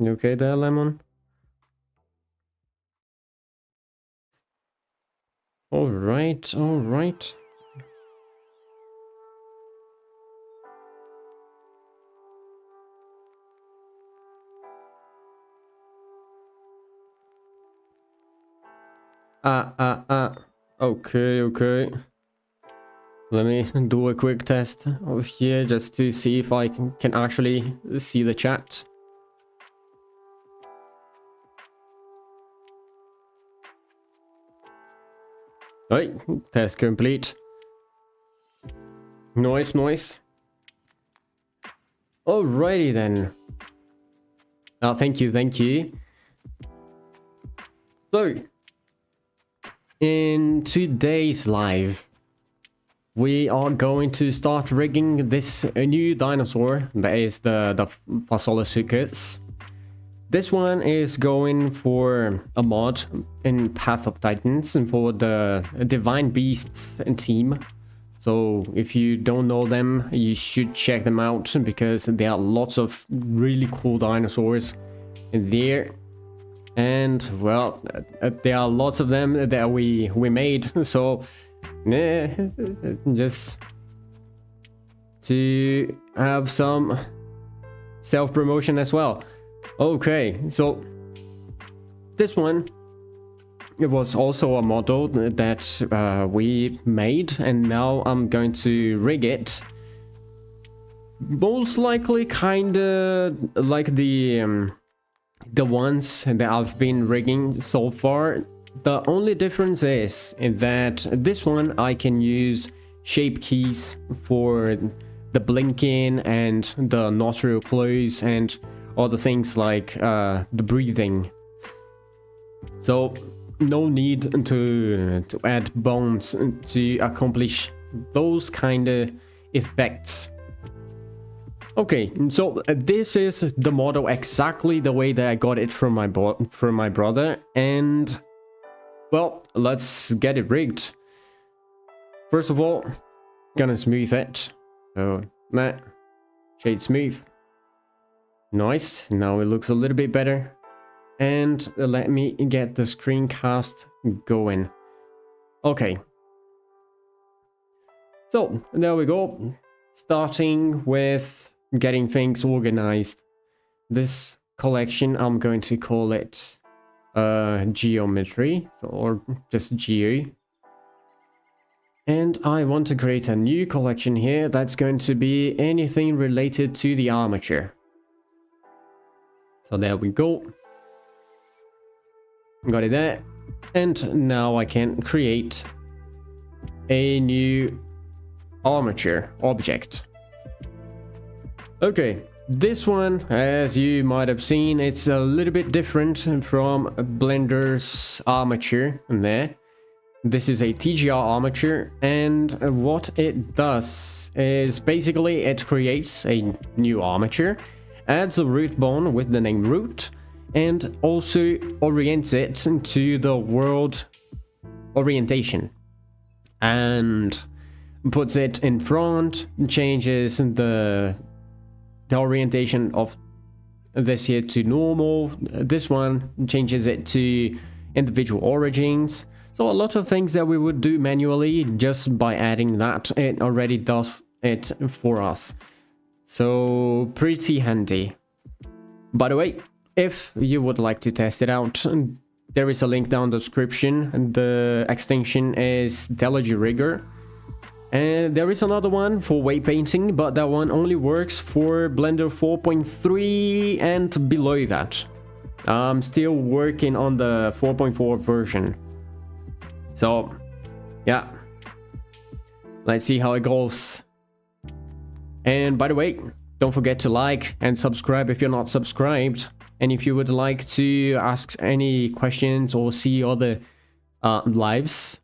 You okay there, Lemon? Alright, alright. Okay, okay. Let me do a quick test of here just to see if I can actually see the chat. Right, test complete. Nice, nice. Alrighty then. Oh, thank you, thank you. So, in today's live, we are going to start rigging this new dinosaur that is the Fasolasuchus. This one is going for a mod in Path of Titans and for the Divine Beasts team. So if you don't know them, you should check them out because there are lots of really cool dinosaurs in there. And well, there are lots of them that we made. So just to have some self-promotion as well. Okay, so this one, it was also a model that we made, and now I'm going to rig it. Most likely kinda like the ones that I've been rigging so far. The only difference is that this one I can use shape keys for the blinking and the nostril close and other things like the breathing. So no need to add bones to accomplish those kind of effects. Okay, so this is the model exactly the way that I got it from my brother, and well, let's get it rigged. First of all, gonna smooth it. So that shade smooth. Nice, now it looks a little bit better. And let me get the screencast going. Okay. So, there we go. Starting with getting things organized. This collection, I'm going to call it geometry, or just geo. And I want to create a new collection here that's going to be anything related to the armature. So there we go. Got it there. And now I can create a new armature object. Okay, this one, as you might have seen, it's a little bit different from Blender's armature in there. This is a TGR armature, and what it does is basically it creates a new armature, adds a root bone with the name root, and also orients it to the world orientation. And puts it in front, changes the orientation of this here to normal. This one changes it to individual origins. So a lot of things that we would do manually, just by adding that, it already does it for us. So pretty handy. By the way, if you would like to test it out, there is a link down the description. The extension is Delogy Rigger. And there is another one for weight painting, but that one only works for Blender 4.3 and below that. I'm still working on the 4.4 version. So, yeah. Let's see how it goes. And by the way, don't forget to like and subscribe if you're not subscribed. And if you would like to ask any questions or see other lives,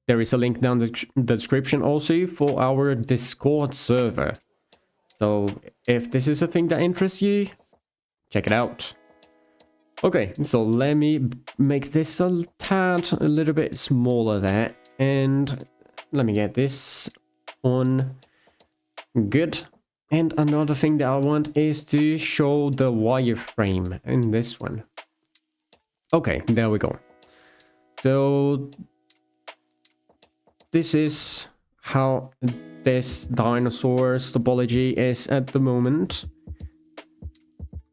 there is a link down the description also for our Discord server. So if this is a thing that interests you, check it out. Okay, so let me make this a little bit smaller there. And let me get this on good. And another thing that I want is to show the wireframe in this one. Okay, there we go. So this is how this dinosaur's topology is at the moment.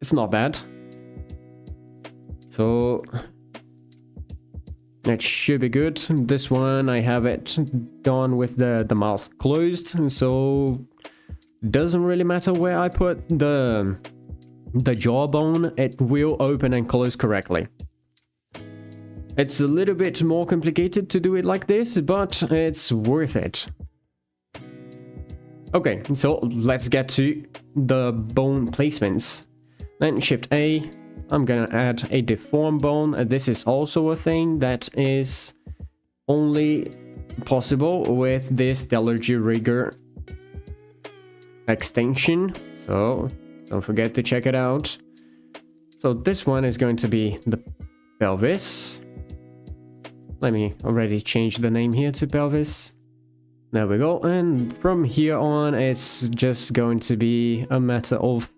It's not bad. So it should be good. This one, I have it done with the mouth closed, so doesn't really matter where I put the jawbone, it will open and close correctly. It's a little bit more complicated to do it like this, but it's worth it. Okay, so let's get to the bone placements. Then Shift A, I'm gonna add a deform bone. This is also a thing that is only possible with this Delorgy Rigger extension, so don't forget to check it out. So this one is going to be the pelvis. Let me already change the name here to pelvis. There we go. And from here on, it's just going to be a matter of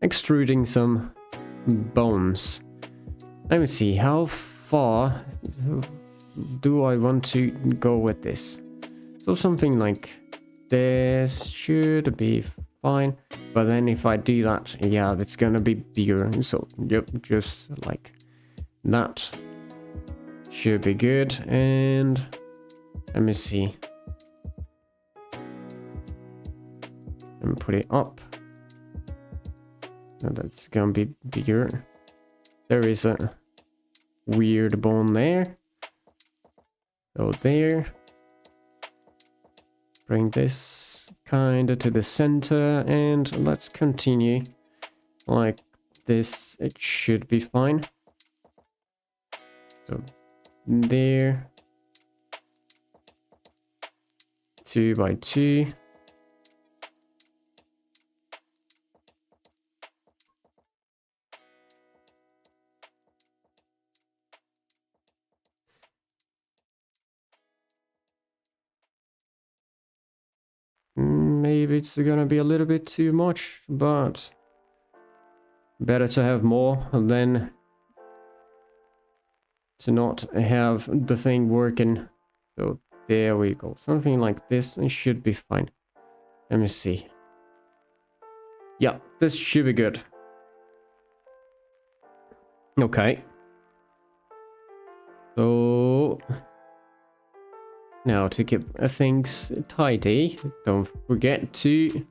extruding some bones. Let me see, how far do I want to go with this? So something like this should be fine. But then if I do that, yeah, it's gonna be bigger. So yep, just like that. Should be good. And let me see. Let me put it up. Now that's gonna be bigger. There is a weird bone there. So there. Bring this kinda to the center and let's continue like this. It should be fine. So there. 2 by 2. Maybe it's gonna be a little bit too much, but better to have more than to not have the thing working. So there we go. Something like this, it should be fine. Let me see. Yeah, this should be good. Okay. So now to keep things tidy, don't forget to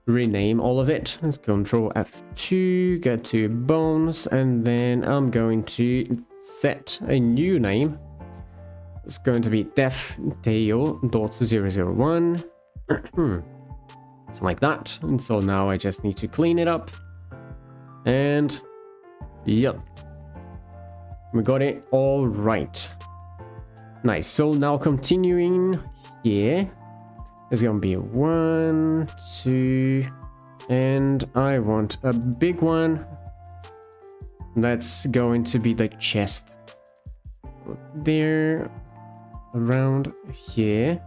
rename all of it. Let's Control F2, get to bones, and then I'm going to set a new name. It's going to be deftail.001. Something like that. And so now I just need to clean it up. And yep, we got it all right. Nice. So now continuing here, there's gonna be 1, 2, and I want a big one. That's going to be the chest. There, around here.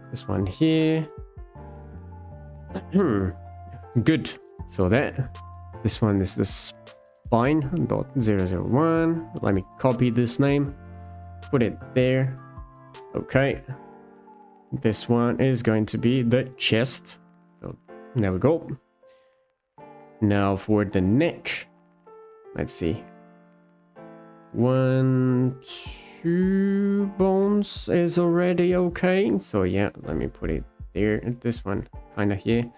This one here. Good. So this one is the spine dot 001. Let me copy this name. Put it there. Okay. This one is going to be the chest. So there we go. Now for the neck. Let's see. 1, 2 bones is already okay. So yeah, let me put it there. This one kind of here.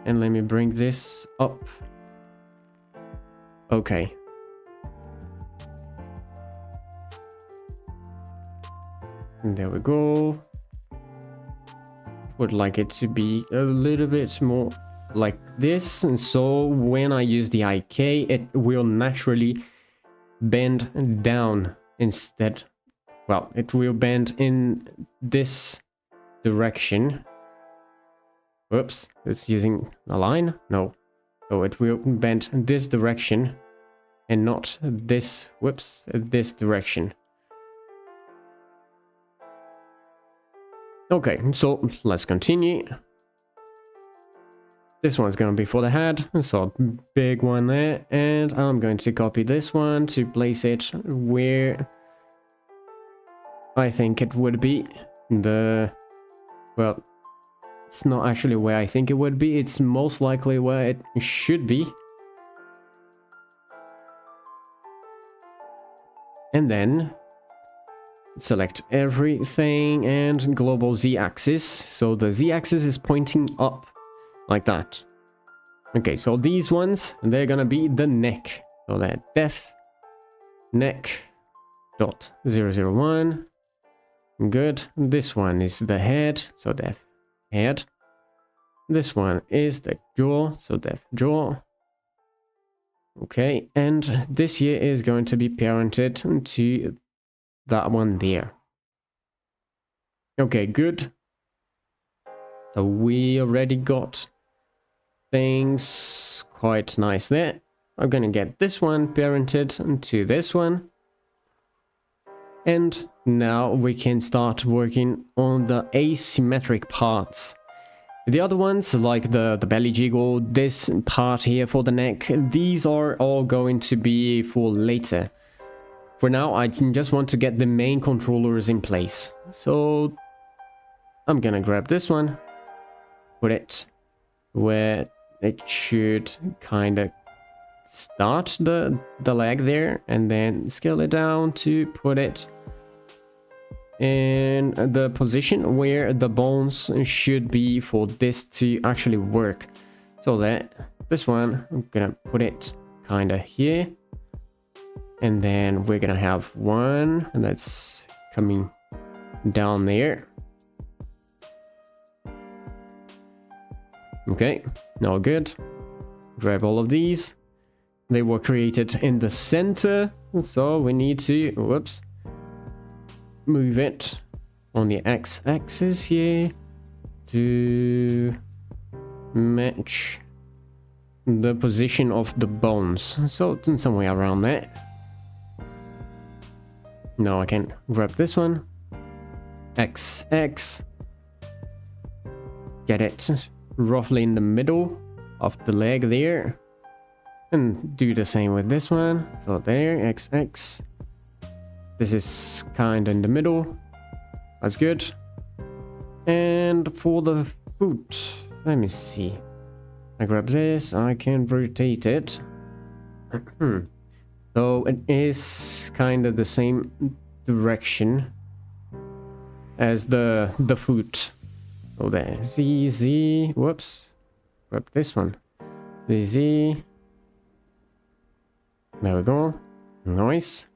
And let me bring this up. Okay. And there we go. Would like it to be a little bit more like this, and so when I use the IK, it will naturally bend down instead. Well, it will bend in this direction. Whoops, it's using a line? No. So it will bend this direction and not this, whoops, this direction. Okay, so let's continue. This one's going to be for the head, so a big one there. And I'm going to copy this one to place it where I think it would be. Well, it's not actually where I think it would be. It's most likely where it should be. And then select everything and global z-axis. So the z-axis is pointing up like that. Okay, so these ones, they're gonna be the neck. So that def neck dot 001. Good. This one is the head, so def head. This one is the jaw, so def jaw. Okay, and this here is going to be parented to that one there. Okay, good. So we already got things quite nice there. I'm gonna get this one parented to this one. And now we can start working on the asymmetric parts. The other ones, like the belly jiggle, this part here for the neck, these are all going to be for later. For now, I just want to get the main controllers in place. So I'm gonna grab this one, put it where it should kind of start the leg there, and then scale it down to put it in the position where the bones should be for this to actually work. So that this one, I'm gonna put it kind of here, and then we're gonna have one that's coming down there. Okay, now good. Grab all of these. They were created in the center, so we need to, whoops, move it on the x-axis here to match the position of the bones. So somewhere around there. Now I can grab this one, XX, get it roughly in the middle of the leg there, and do the same with this one. So there, XX. This is kind of in the middle. That's good. And for the foot, let me see. I grab this, I can rotate it. So it is kind of the same direction as the foot. So there, Z, whoops. Grab this one. Z. There we go. Nice.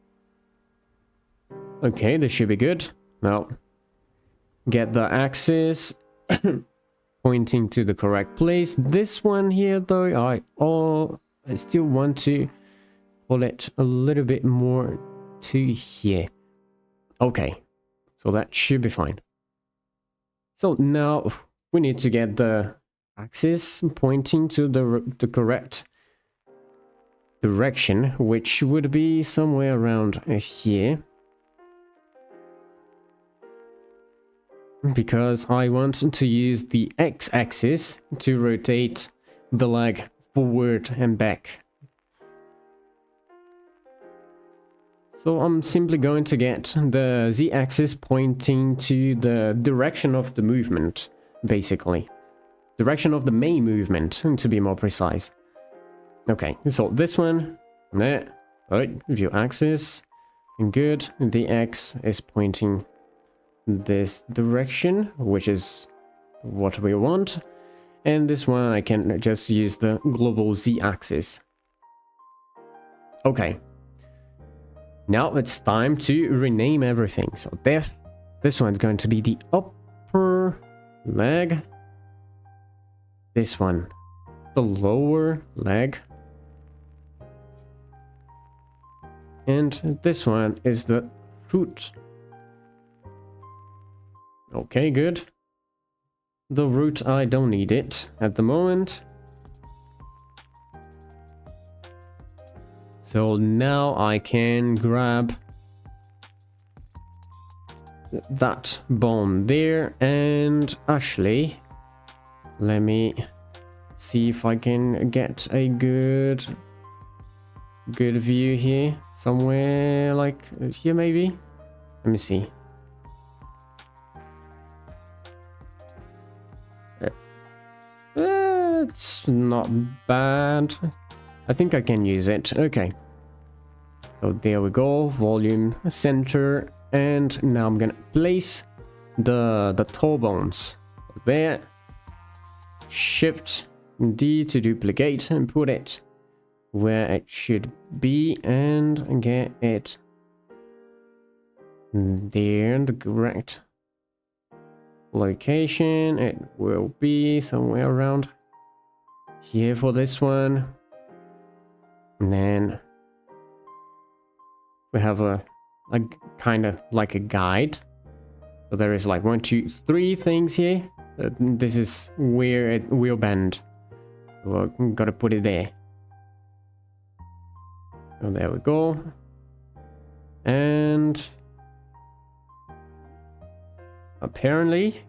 Okay, this should be good. Now, get the axis pointing to the correct place. This one here, though, I still want to pull it a little bit more to here. Okay, so that should be fine. So now we need to get the axis pointing to the correct direction, which would be somewhere around here. Because I want to use the x-axis to rotate the leg forward and back. So I'm simply going to get the z-axis pointing to the direction of the movement, basically. Direction of the main movement, to be more precise. Okay, so this one, there, right, view axis, and good. The x is pointing this direction, which is what we want. And this one, I can just use the global z-axis. Okay. Now it's time to rename everything. So this one's going to be the upper leg. This one, the lower leg. And this one is the foot. Okay, good. The root, I don't need it at the moment. So now I can grab that bone there, and actually, let me see if I can get a good view here. Somewhere like here maybe. Let me see. It's not bad. I think I can use it. Okay. So there we go. Volume center. And now I'm gonna place the toe bones there. Shift D to duplicate and put it where it should be and get it there in the correct location. It will be somewhere around here for this one. And then we have a kind of like a guide. So there is like 1, 2, 3 things here. This is where it will bend. So I'm gotta put it there. So there we go. And apparently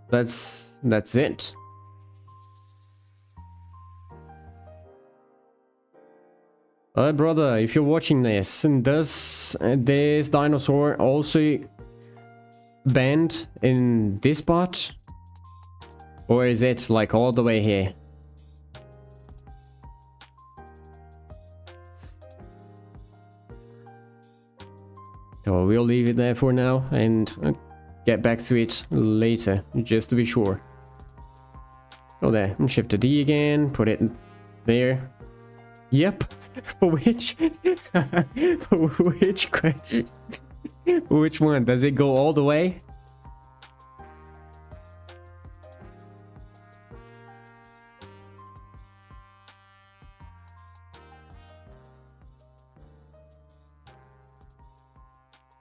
that's it. Brother, if you're watching this, does this dinosaur also bend in this part? Or is it like all the way here? So we'll leave it there for now and get back to it later, just to be sure. Go there, and shift to D again, put it there. Yep. For which for which question? Which one? Does it go all the way?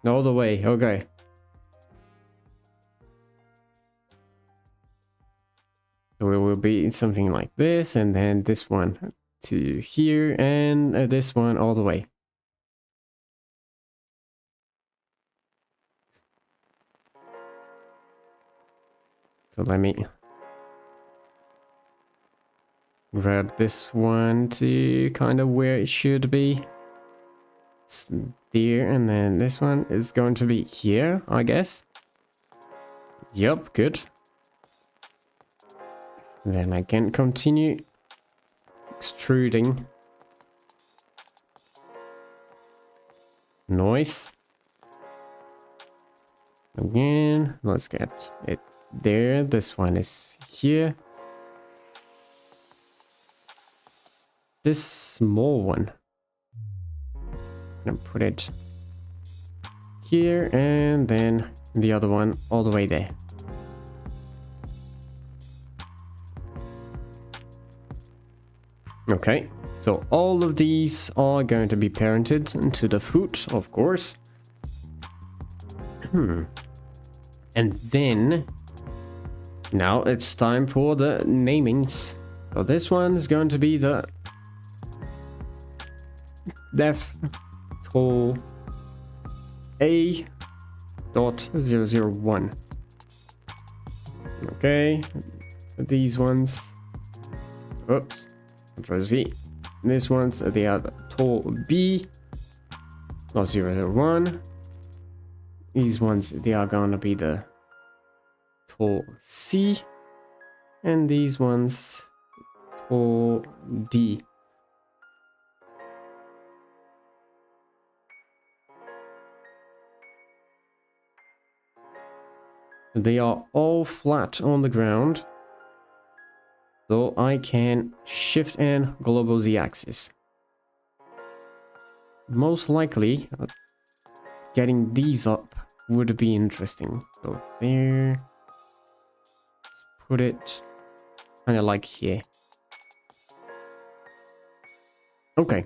All the way, okay. So it will be something like this, and then this one to here, and this one all the way. So let me grab this one to kind of where it should be. It's there, and then this one is going to be here, I guess. Yep, good. Then I can continue extruding. Nice. Again, let's get it there. This one is here. This small one, I'm gonna put it here, and then the other one all the way there. Okay, so all of these are going to be parented into the foot, of course. And then now it's time for the namings. So this one is going to be the def toll A.001. Okay, these ones, oops, Control Z. This one's the other toll B, not 001. These ones, they are gonna be the toll C, and these ones toll D. They are all flat on the ground, so I can shift and global Z axis. Most likely, getting these up would be interesting. So there, put it kind of like here. Okay.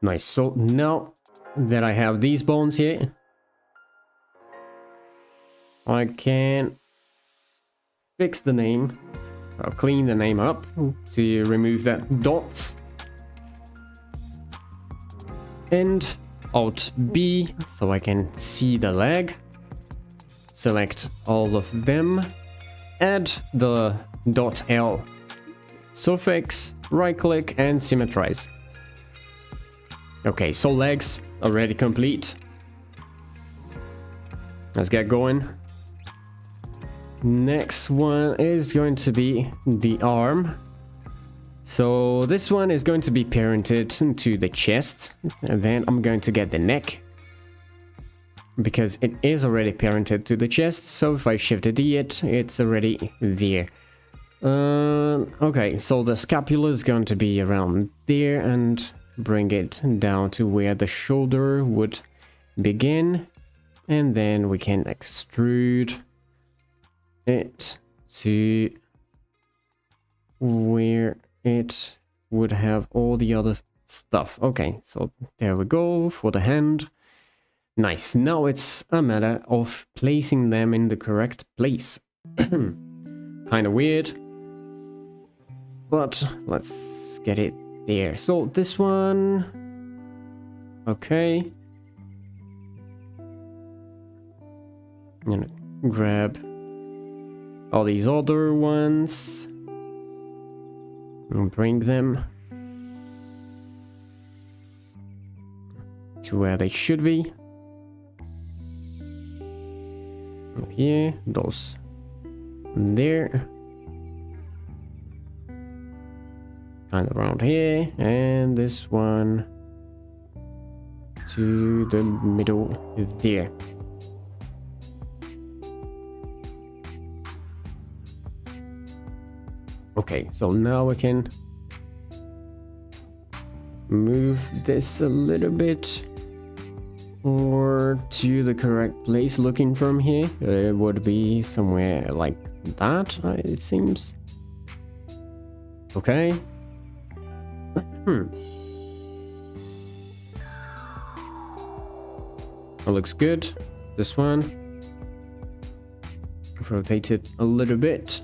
Nice. So now that I have these bones here, I can fix the name. I'll clean the name up to remove that dots. And Alt B so I can see the leg. Select all of them. add the .l suffix, right click and symmetrize. Okay, so legs already complete. Let's get going. Next one is going to be the arm. So this one is going to be parented to the chest, and then I'm going to get the neck because it is already parented to the chest. So if I shift D it's already there. Okay, so the scapula is going to be around there and bring it down to where the shoulder would begin, and then we can extrude it to where it would have all the other stuff. Okay, so there we go for the hand. Nice. Now it's a matter of placing them in the correct place. Kind of weird, but let's get it there. So this one, okay, I'm gonna grab all these other ones and bring them to where they should be. Up here, those there, kind of around here, and this one to the middle there. Okay, so now we can move this a little bit or to the correct place. Looking from here, it would be somewhere like that, it seems. Okay. That looks good. This one, rotate it a little bit,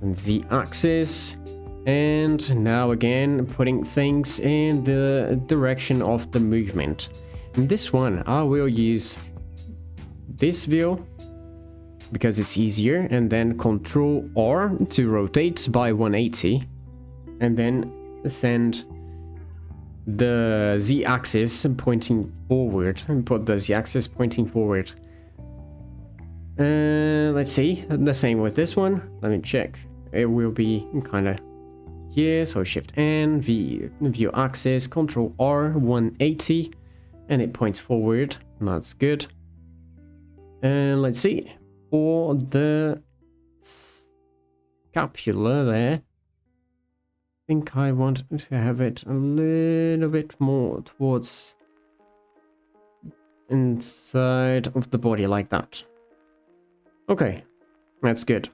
and the axis, and now again putting things in the direction of the movement. In this one I will use this view because it's easier, and then Ctrl R to rotate by 180, and then send the z-axis pointing forward, and put the z-axis pointing forward. Let's see, the same with this one. Let me check. It will be kind of here, so Shift N, view axis, Ctrl R, 180, and it points forward. That's good. And let's see, for the scapula there, I think I want to have it a little bit more towards inside of the body, like that. Okay, that's good.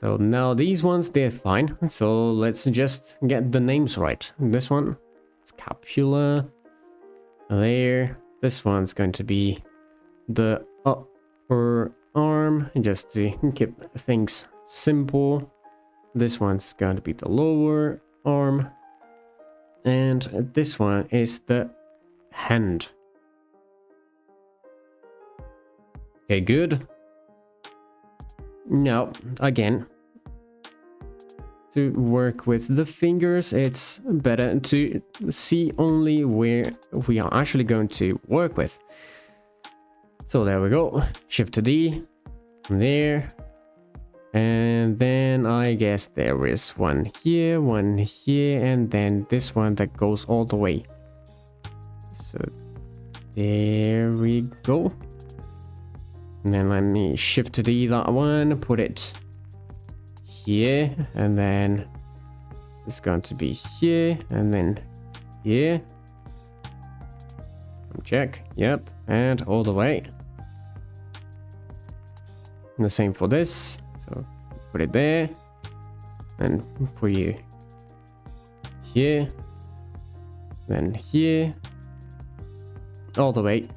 So now these ones, they're fine. So let's just get the names right. This one, scapula. There. This one's going to be the upper arm, just to keep things simple. This one's going to be the lower arm. And this one is the hand. Okay, good. Now, again, to work with the fingers, it's better to see only where we are actually going to work with. So there we go. Shift D, there. And then I guess there is one here, and then this one that goes all the way. So there we go. And then let me Shift D that one, put it here, and then it's going to be here, and then here. Check, yep, and all the way. And the same for this, so put it there, and put you here, then here, all the way.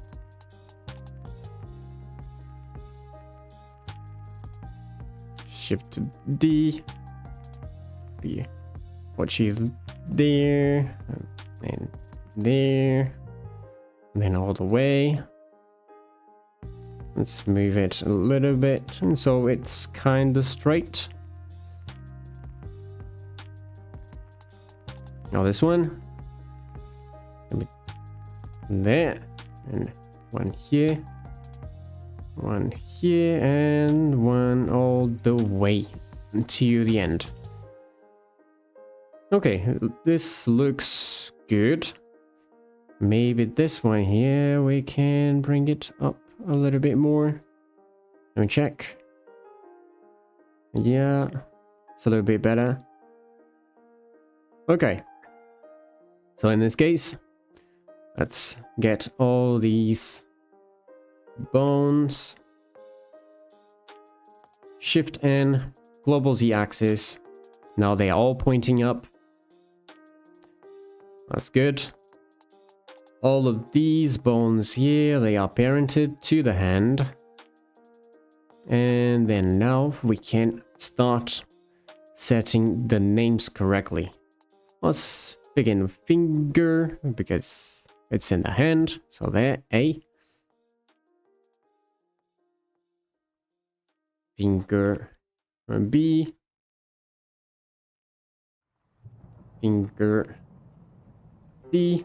Shift D, what she's there, and there, and then all the way. Let's move it a little bit so it's kind of straight. Now this one. There. And one here. One here. And one all the way to the end. Okay, this looks good. Maybe this one here, we can bring it up a little bit more. Let me check. Yeah, it's a little bit better. Okay. So in this case, let's get all these bones. Shift N, global Z axis. Now they are all pointing up. That's good. All of these bones here, they are parented to the hand. And then now we can start setting the names correctly. Let's begin with finger, because it's in the hand. So there, A. Finger, B. Finger, D.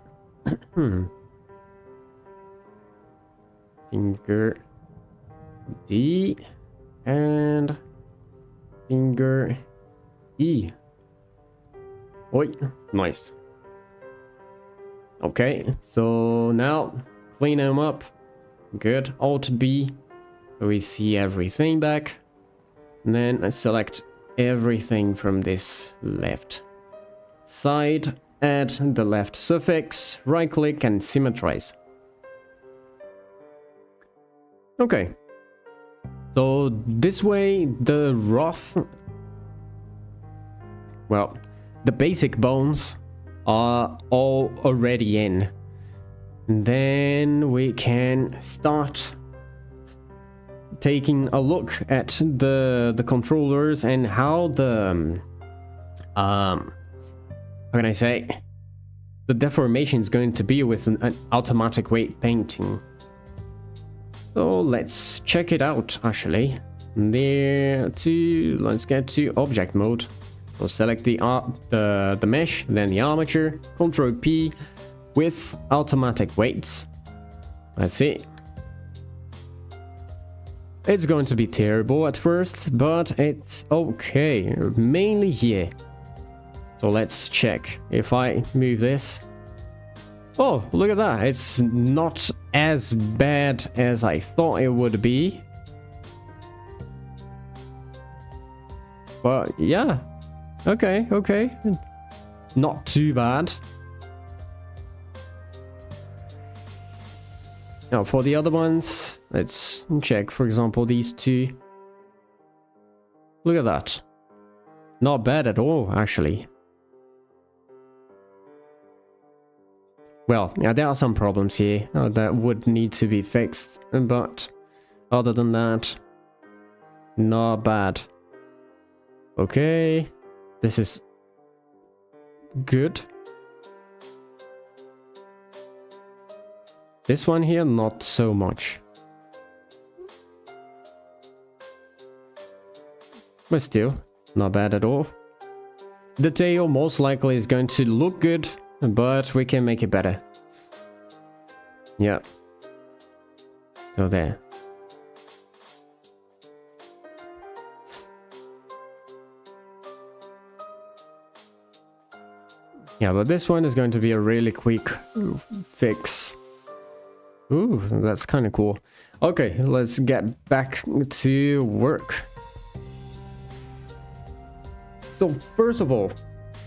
Finger D and finger E. Oi, nice. Okay, so now clean them up. Good. Alt B. So we see everything back. And then I select everything from this left side. Add the left suffix, right click and symmetrize. Okay. So this way the rough, well, the basic bones are all already in. Then we can start taking a look at the controllers and how the how can I say, the deformation is going to be with an automatic weight painting. So let's check it out actually. Let's get to object mode. So select the mesh, then the armature, Ctrl P with automatic weights. Let's see. It's going to be terrible at first, but it's okay, mainly here. So let's check. If I move this, oh, look at that. It's not as bad as I thought it would be. But yeah, okay. Not too bad. Now for the other ones, let's check, for example, these two. Look at that. Not bad at all, actually. Well, yeah, there are some problems here that would need to be fixed, but other than that, not bad. Okay, this is good. This one here, not so much. But still, not bad at all. The tail most likely is going to look good, but we can make it better. Yeah. So there. Yeah, but this one is going to be a really quick fix. Ooh, that's kind of cool. Okay, let's get back to work. So first of all,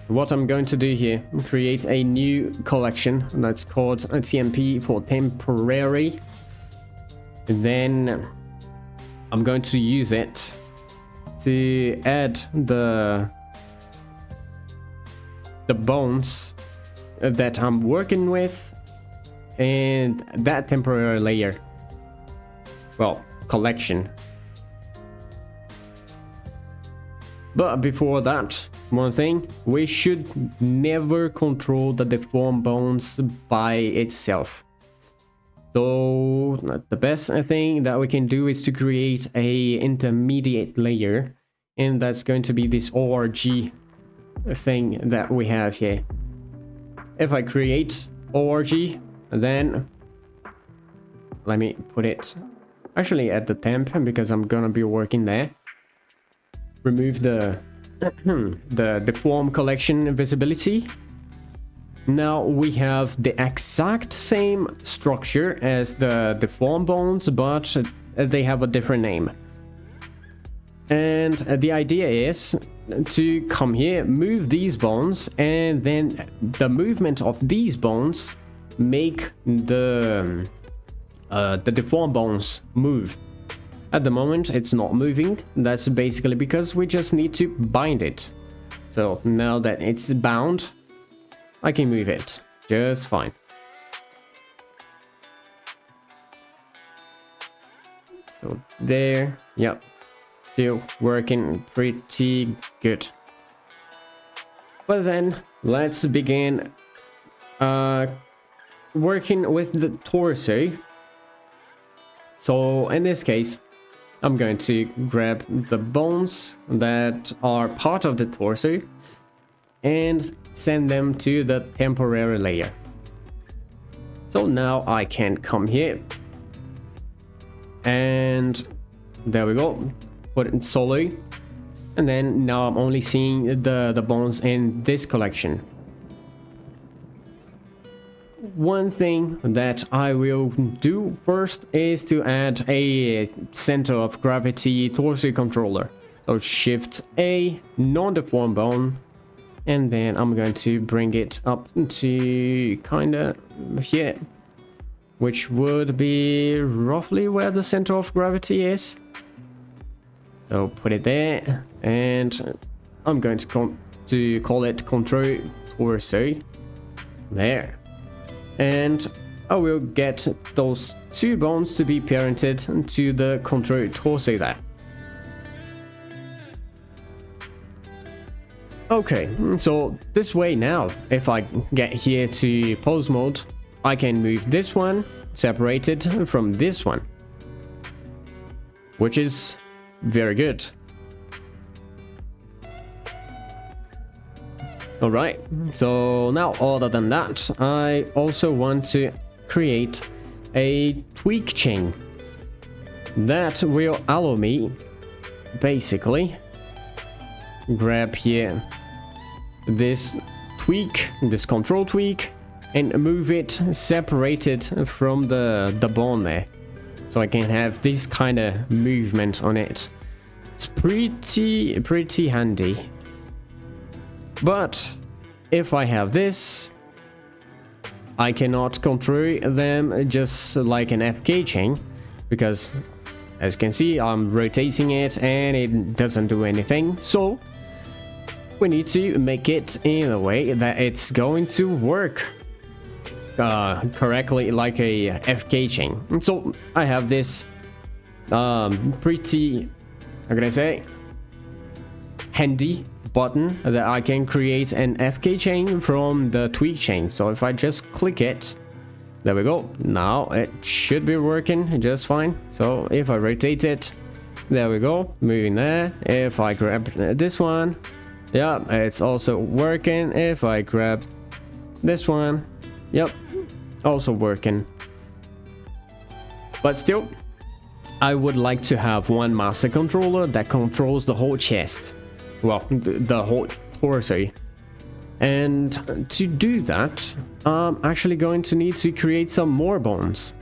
what I'm going to do here, create a new collection that's called TMP for temporary. And then I'm going to use it to add the bones that I'm working with and that temporary layer. Well, collection. But before that, one thing, we should never control the deformed bones by itself. So the best thing that we can do is to create a intermediate layer, and that's going to be this org thing that we have here. If I create org, then let me put it actually at the temp because I'm gonna be working there. Remove the the deform collection visibility. Now we have the exact same structure as the deform bones, but they have a different name. And the idea is to come here, move these bones, and then the movement of these bones make the deform bones move. At the moment it's not moving. That's basically because we just need to bind it. So now that it's bound, I can move it just fine. So there, yep, still working pretty good. But then let's begin working with the torso. So in this case, I'm going to grab the bones that are part of the torso and send them to the temporary layer. So now I can come here and there we go, put it in solo, and then now I'm only seeing the bones in this collection. One thing that I will do first is to add a center of gravity torso controller. So shift A, non-deform bone, and then I'm going to bring it up to kinda here, which would be roughly where the center of gravity is. So put it there, and I'm going to call it control torso. There. And I will get those two bones to be parented to the control torso there. Okay, so this way now, if I get here to pose mode, I can move this one separated from this one, which is very good. Alright, so now other than that, I also want to create a tweak chain that will allow me basically grab here this tweak, this control tweak, and move it separated from the bone there, so I can have this kind of movement on it. It's pretty handy. But if I have this, I cannot control them just like an FK chain, because as you can see, I'm rotating it and it doesn't do anything. So we need to make it in a way that it's going to work correctly like a FK chain. And so I have this pretty, how can I say, handy button that I can create an FK chain from the tweak chain. So if I just click it, there we go. Now it should be working just fine. So if I rotate it, there we go, moving there. If I grab this one, yeah, it's also working. If I grab this one, yep, also working. But still, I would like to have one master controller that controls the whole chest. Well, the whole torso. And to do that, I'm actually going to need to create some more bones.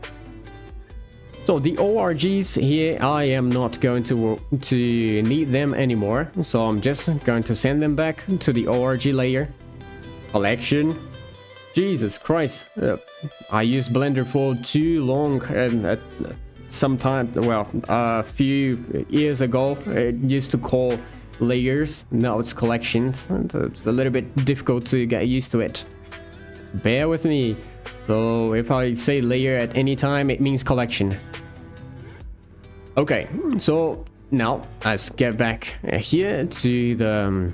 So the ORGs here, I am not going to need them anymore. So I'm just going to send them back to the ORG layer. Collection. Jesus Christ. I used Blender for too long, and sometime, well, a few years ago, it used to call layers. Now it's collections. It's a little bit difficult to get used to it. Bear with me. So if I say layer at any time, it means collection. Okay, so now let's get back here to the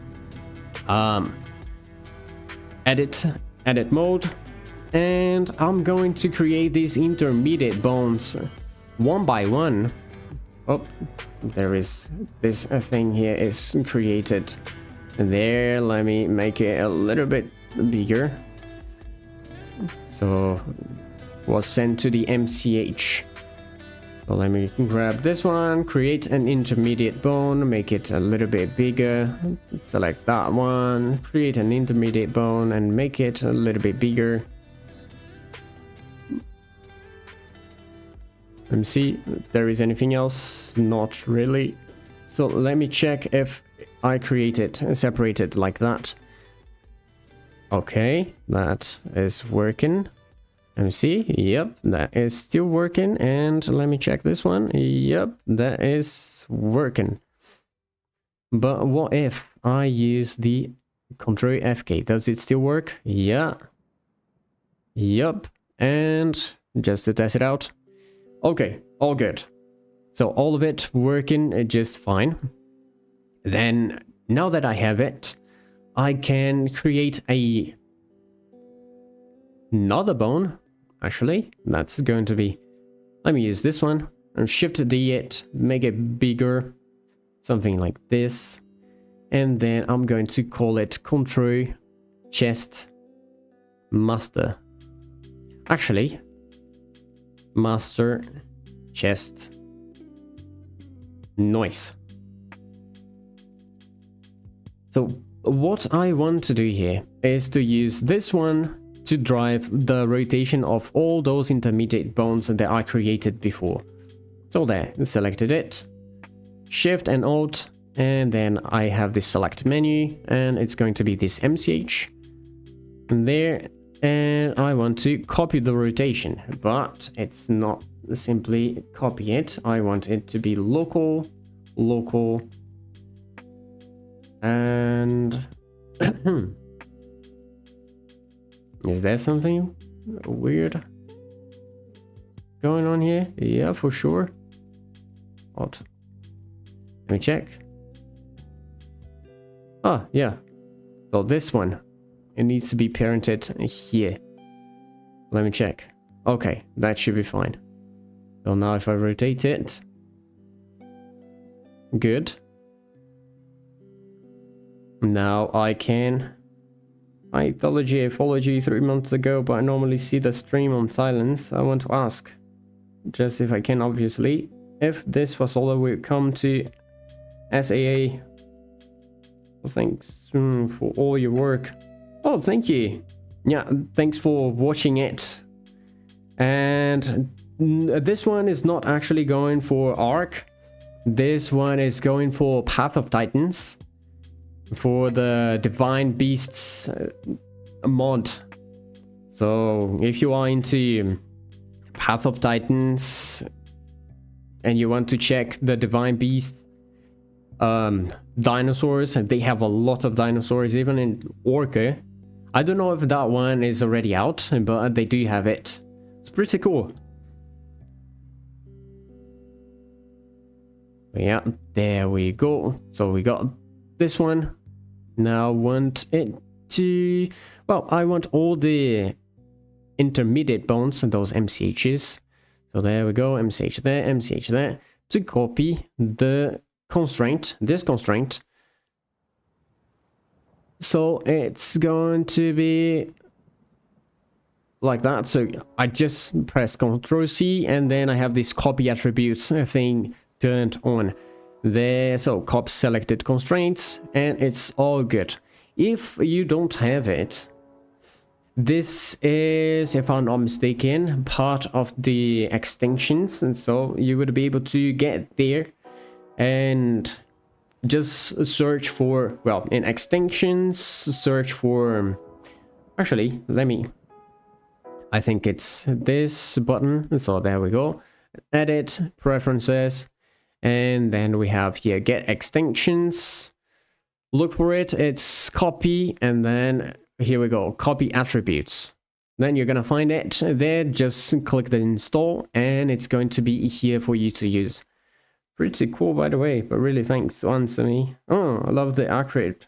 edit mode, and I'm going to create these intermediate bones one by one. Oh, there is this thing here is created there. Let me make it a little bit bigger. So was sent to the MCH. So let me grab this one, create an intermediate bone, make it a little bit bigger, select that one, create an intermediate bone and make it a little bit bigger. Let me see if there is anything else. Not really. So let me check if I create it separated like that. Okay, that is working. Let me see. Yep, that is still working. And let me check this one. Yep, that is working. But what if I use the Ctrl FK? Does it still work? Yeah. Yep. And just to test it out. Okay, all good. So all of it working just fine. Then now that I have it, I can create another bone. Actually, that's going to be, let me use this one and shift D it, make it bigger, something like this. And then I'm going to call it Control Chest Master. Actually, Master Chest Noise. So what I want to do here is to use this one to drive the rotation of all those intermediate bones that I created before. So there, selected it, Shift and Alt, and then I have this select menu, and it's going to be this MCH there, and I want to copy the rotation, but it's not simply copy it. I want it to be local, local, and is there something weird going on here? Yeah, for sure. What? Let me check. Ah, yeah. So this one, it needs to be parented here. Let me check. Okay, that should be fine. So now if I rotate it, good. Now I can. I told you I followed you 3 months ago, but I normally see the stream on silence. I want to ask, just if I can, obviously, if this Fasola will come to SAA. Well, thanks for all your work. Oh, thank you. Yeah, thanks for watching it. And this one is not actually going for Ark. This one is going for Path of Titans. For the Divine Beasts mod. So if you are into Path of Titans and you want to check the Divine Beast dinosaurs, and they have a lot of dinosaurs even in Orca. I don't know if that one is already out, but they do have it. It's pretty cool. Yeah, there we go. So we got this one. Now want it to, well, I want all the intermediate bones and those MCHs. So there we go, MCH there, to copy the constraint, this constraint. So it's going to be like that. So I just press Ctrl C and then I have this copy attributes thing turned on. There, so copy selected constraints, and it's all good. If you don't have it, this is, if I'm not mistaken, part of the extensions, and so you would be able to get there and just search for, well, in extensions, search for, actually, let me, I think it's this button. So there we go, edit, preferences. And then we have here, get extensions, look for it, it's copy, and then here we go, copy attributes. Then you're gonna find it there, just click the install, and it's going to be here for you to use. Pretty cool, by the way, but really thanks to answer me. Oh, I love the accurate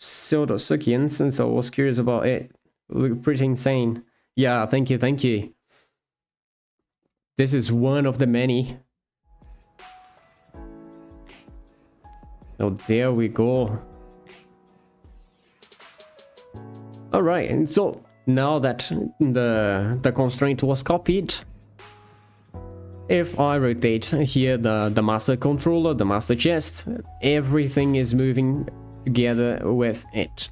Fasolasuchus, and so I was curious about it. Look pretty insane. Yeah, thank you, thank you. This is one of the many. Oh, there we go. All right, and so now that the constraint was copied, if I rotate here the master controller, the master chest, everything is moving together with it.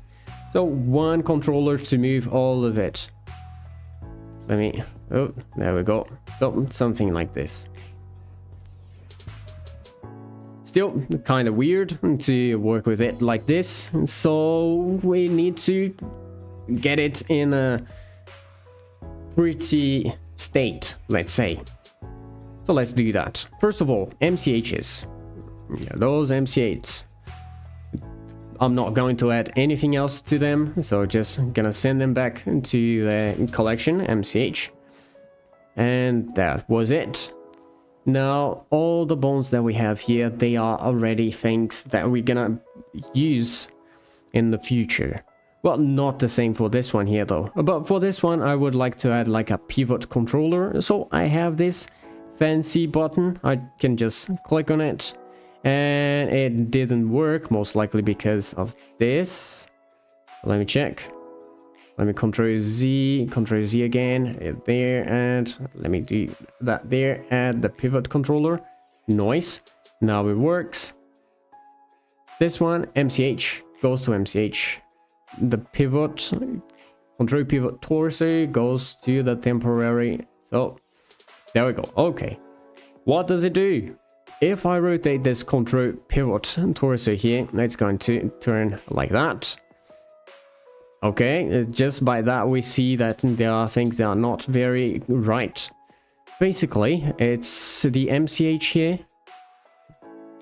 So one controller to move all of it. Let me, oh, there we go. So something like this. Still kind of weird to work with it like this. So we need to get it in a pretty state, let's say. So let's do that. First of all, MCHs. Yeah, those MCHs. I'm not going to add anything else to them, so just gonna send them back to the collection, MCH. And that was it. Now, all the bones that we have here, they are already things that we're gonna use in the future. Well, not the same for this one here though. But for this one, I would like to add like a pivot controller. So I have this fancy button. I can just click on it. And it didn't work, most likely because of this. Let me check. Let me Control Z again. There, and let me do that there. Add the pivot controller. Nice. Now it works. This one, MCH, goes to MCH. The pivot, control pivot torso goes to the temporary. So, there we go. Okay. What does it do? If I rotate this control pivot torso here, it's going to turn like that. Okay, just by that we see that there are things that are not very right. Basically, it's the MCH here.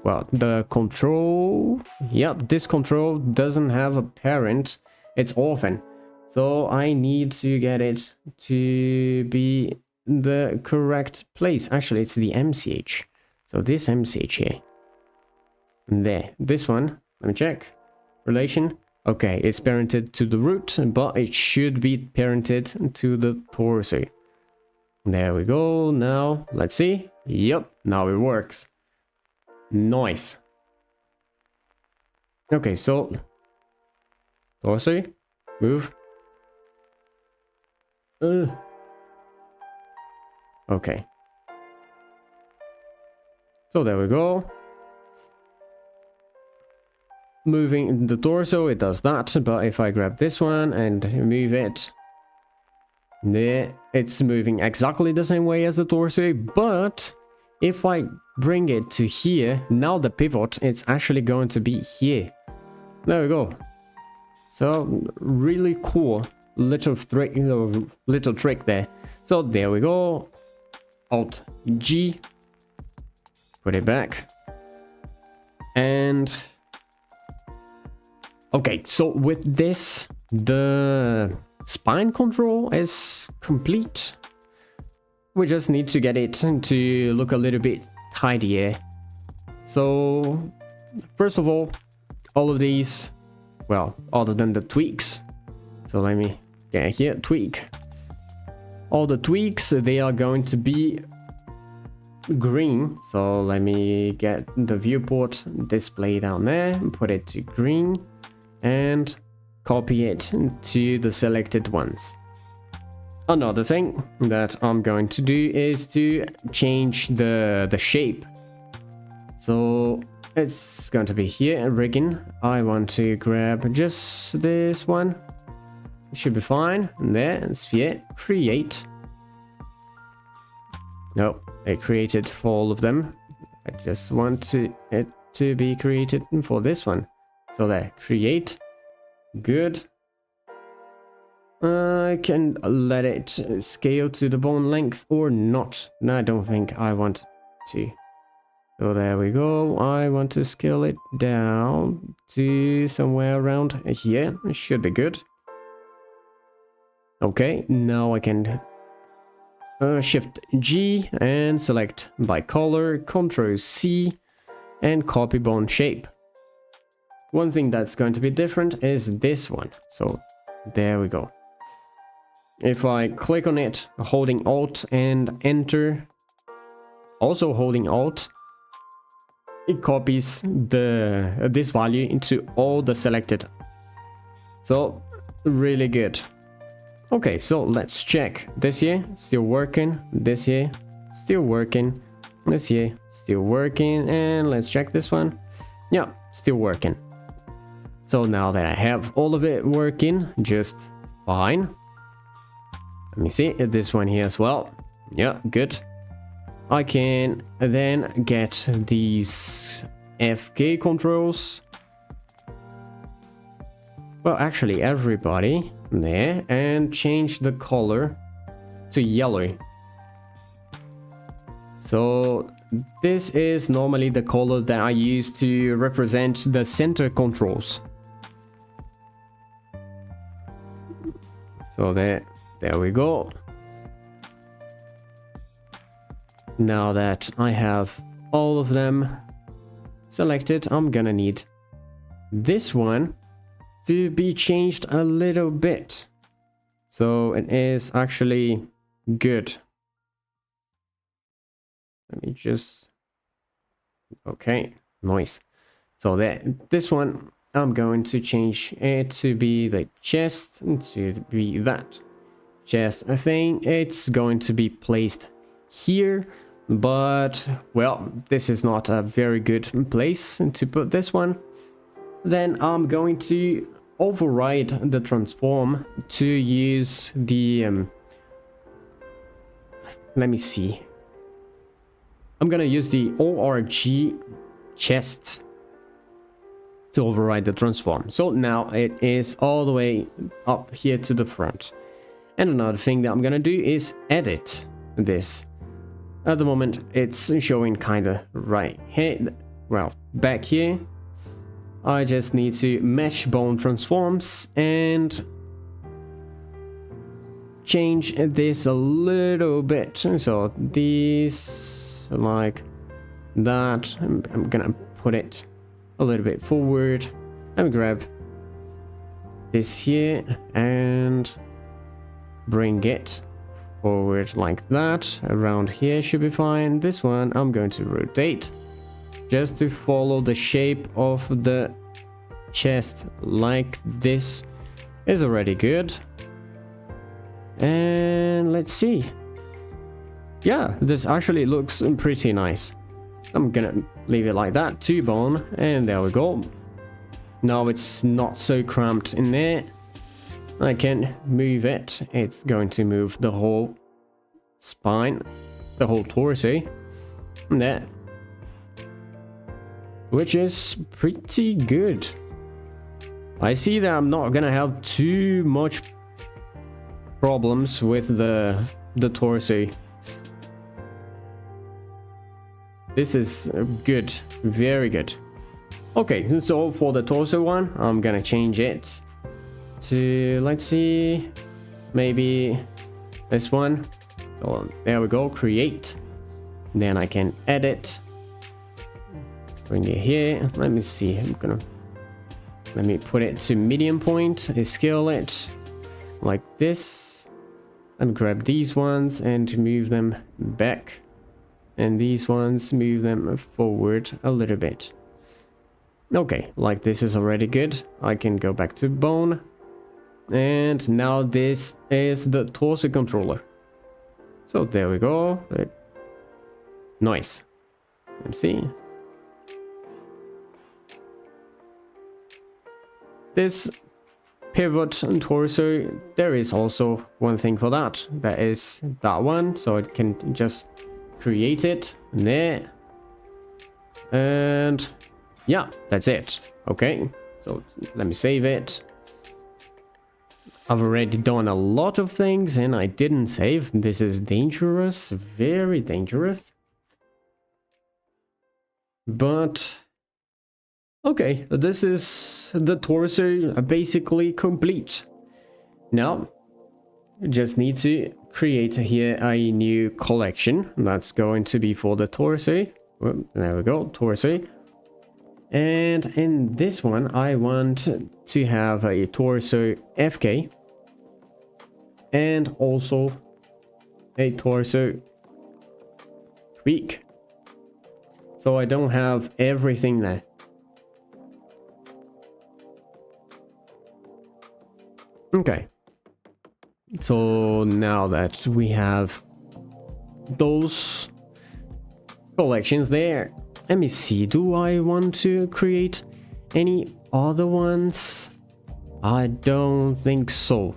Well, the control... Yep, this control doesn't have a parent. It's orphan. So I need to get it to be the correct place. Actually, it's the MCH. So this MCH here. There. This one. Let me check. Relation. Okay, it's parented to the root, but it should be parented to the torso. There we go. Now, let's see. Yep, now it works. Nice. Okay, so torso, move. Okay. So there we go. Moving the torso, it does that, but if I grab this one and move it, there, it's moving exactly the same way as the torso, but if I bring it to here, now the pivot, it's actually going to be here. There we go. So, really cool little trick there. So, there we go. Alt G. Put it back. And... okay, so with this, the spine control is complete. We just need to get it to look a little bit tidier. So, first of all of these, well, other than the tweaks. So let me get here, tweak. All the tweaks, they are going to be green. So let me get the viewport display down there and put it to green. And copy it to the selected ones. Another thing that I'm going to do is to change the shape. So it's going to be here, rigging. I want to grab just this one. It should be fine. And there, sphere, create. No, it created for all of them. I just want it to be created for this one. So there, create. Good. I can let it scale to the bone length or not. No, I don't think I want to. So there we go. I want to scale it down to somewhere around here. It should be good. Okay, now I can Shift G and select by color, Ctrl C, and copy bone shape. One thing that's going to be different is this one. So there we go. if I click on it, holding Alt and Enter, also holding Alt, it copies this value into all the selected. So really good. Okay, so let's check. This here still working, this here still working, this here still working, and let's check this one. Yeah, still working. So now that I have all of it working just fine, let me see this one here as well. Yeah, good. I can then get these FK controls. Well, actually everybody there, and change the color to yellow. So this is normally the color that I use to represent the center controls. So there we go. Now that I have all of them selected, I'm gonna need this one to be changed a little bit, so it is actually good. Let me just, okay, nice. So this one, I'm going to change it to be the chest, to be that chest. I think it's going to be placed here, but well, this is not a very good place to put this one. Then I'm going to override the transform to use the let me see, I'm gonna use the ORG chest to override the transform. So now it is all the way up here to the front. And another thing that I'm gonna do is edit this. At the moment it's showing kind of right here, well, back here. I just need to mesh bone transforms and change this a little bit. So these like that, I'm gonna put it a little bit forward. Let me grab this here and bring it forward like that. Around here should be fine. This one I'm going to rotate just to follow the shape of the chest, like this is already good. And let's see. Yeah, this actually looks pretty nice. I'm gonna leave it like that, 2 bone, and there we go. Now it's not so cramped in there. I can move it. It's going to move the whole spine, the whole torso, and there, which is pretty good. I see that I'm not gonna have too much problems with the torso. This is good, very good. Okay, so for the torso one, I'm gonna change it to, let's see, maybe this one. So there we go, create. Then I can edit. Bring it here. Let me see. Let me put it to medium point. Scale it like this. And grab these ones and move them back. And these ones, move them forward a little bit. Okay, like this is already good. I can go back to bone. And now this is the torso controller. So there we go. Nice. Let's see. This pivot and torso, there is also one thing for that. That is that one. So it can just create it there. And yeah, that's it. Okay, so let me save it. I've already done a lot of things and I didn't save. This is dangerous, very dangerous. But okay, this is the torso basically complete. Now, just need to create here a new collection. That's going to be for the torso. Well, there we go, torso. And in this one, I want to have a torso FK. and also a torso tweak. So I don't have everything there. Okay. So now that we have those collections there, let me see, do I want to create any other ones? I don't think so.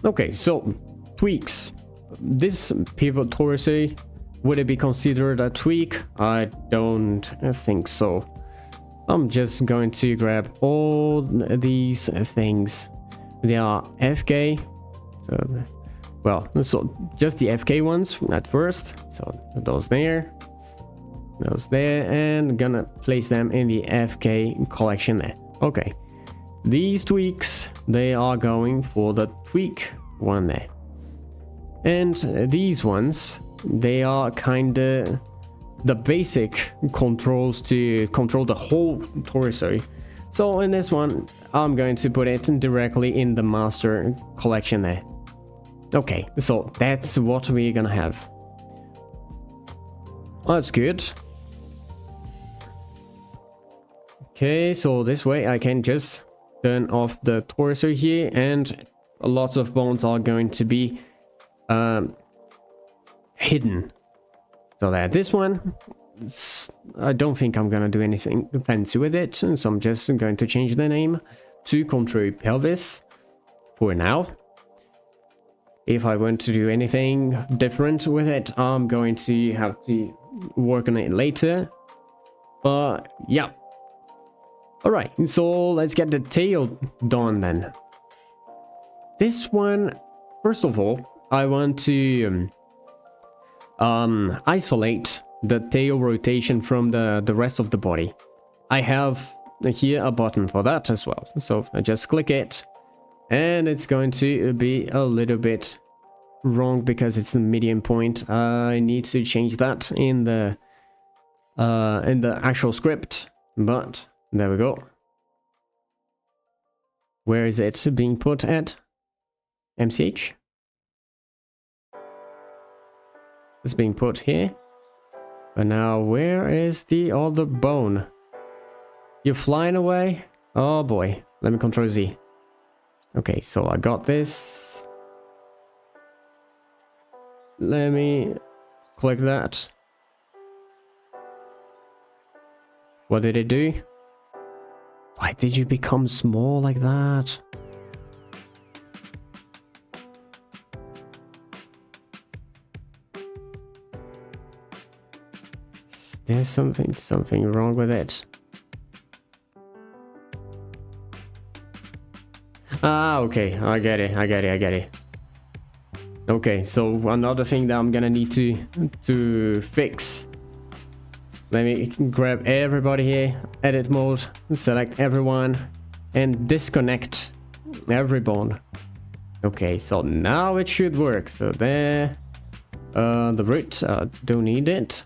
Okay, so tweaks. This pivot torso, would it be considered a tweak? I don't think so. I'm just going to grab all these things. They are FK. So, well, so just the FK ones at first. So those there, and gonna place them in the FK collection there. Okay. These tweaks, they are going for the tweak one there. And these ones, they are kinda the basic controls to control the whole torso. So in this one, I'm going to put it directly in the master collection there. Okay, so that's what we're gonna have. That's good. Okay, so this way I can just turn off the torso here, and lots of bones are going to be hidden. So that this one, I don't think I'm gonna do anything fancy with it, so I'm just going to change the name to Control Pelvis for now. If I want to do anything different with it, I'm going to have to work on it later. But yeah. Alright, so let's get the tail done then. This one, first of all, I want to isolate the tail rotation from the rest of the body. I have here a button for that as well. So I just click it, and it's going to be a little bit wrong because it's the median point. I need to change that in the actual script, but there we go. Where is it being put at? MCH? It's being put here. But now, where is the other bone? You're flying away? Oh boy. Let me Control Z. Okay, so I got this. Let me click that. What did it do? Why did you become small like that? There's something wrong with it. Ah, okay, I get it. Okay, so another thing that I'm gonna need to fix. Let me grab everybody here, edit mode, select everyone, and disconnect every bone. Okay, so now it should work. So there, the root, don't need it.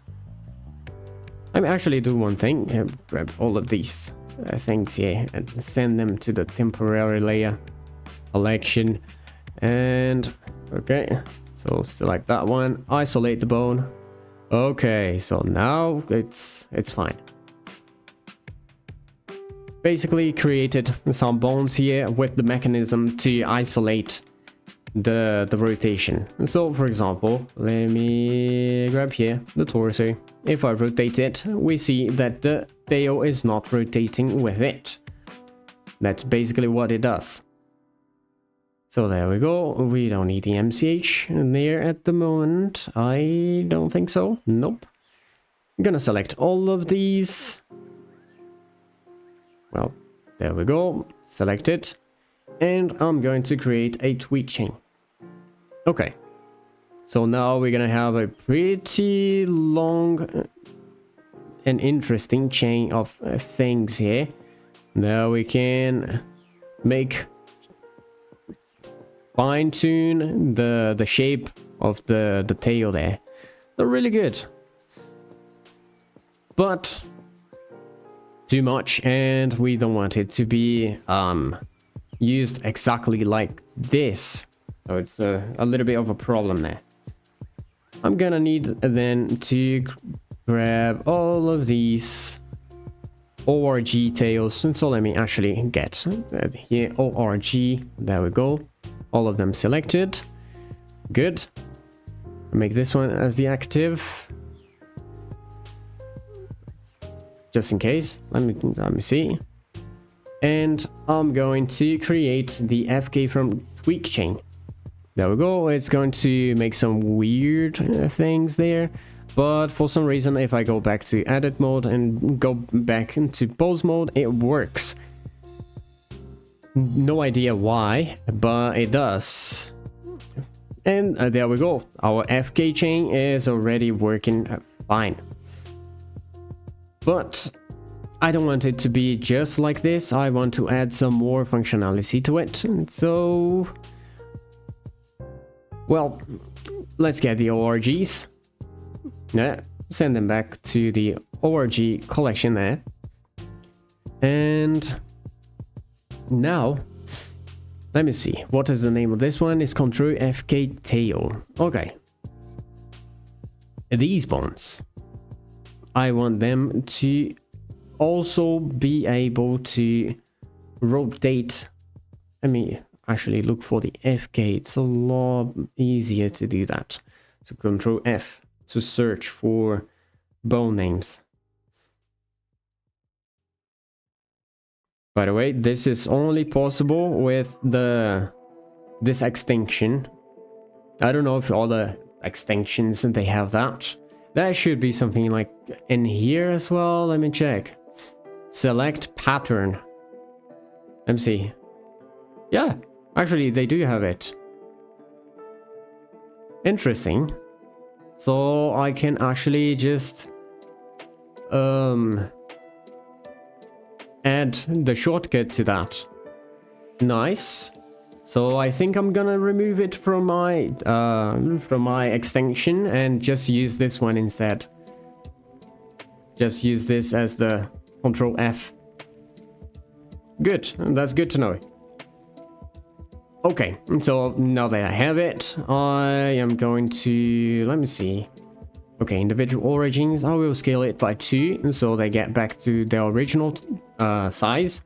Let me actually do one thing, grab all of these things here and send them to the temporary layer collection. And okay, so select that one, isolate the bone. Okay, so now it's fine. Basically created some bones here with the mechanism to isolate the rotation. So for example, let me grab here the torso. If I rotate it, we see that the tail is not rotating with it. That's basically what it does. So there we go. We don't need the MCH there at the moment. I don't think so. Nope. I'm gonna select all of these. Well, there we go. Select it. And I'm going to create a tweak chain. Okay. So now we're gonna have a pretty long and interesting chain of things here. Now we can make fine-tune the shape of the tail there. They're really good, but too much, and we don't want it to be used exactly like this. So it's a little bit of a problem there. I'm gonna need then to grab all of these ORG tails. And so let me actually get here ORG. There we go. All of them selected. Good. Make this one as the active. Just in case. Let me see. And I'm going to create the FK from tweak chain. There we go. It's going to make some weird things there. But for some reason, if I go back to edit mode and go back into pose mode, it works. No idea why, but it does. And there we go. Our FK chain is already working fine. But I don't want it to be just like this. I want to add some more functionality to it. So, well, let's get the ORGs. Yeah, send them back to the ORG collection there. And now, let me see. What is the name of this one? It's Control FK Tail. Okay. These bones, I want them to also be able to rotate. Let me actually look for the FK. It's a lot easier to do that. So Control F to search for bone names. By the way, this is only possible with this extension. I don't know if all the extensions they have that. That should be something like in here as well. Let me check. Select pattern. Let me see. Yeah, actually they do have it. Interesting. So I can actually just add the shortcut to that. Nice. So I think I'm gonna remove it from my extension and just use this one instead. Just use this as the Control F. Good, that's good to know. Okay, so now that I have it, I am going to, let me see. Okay, individual origins, I will scale it by 2 so they get back to their original size.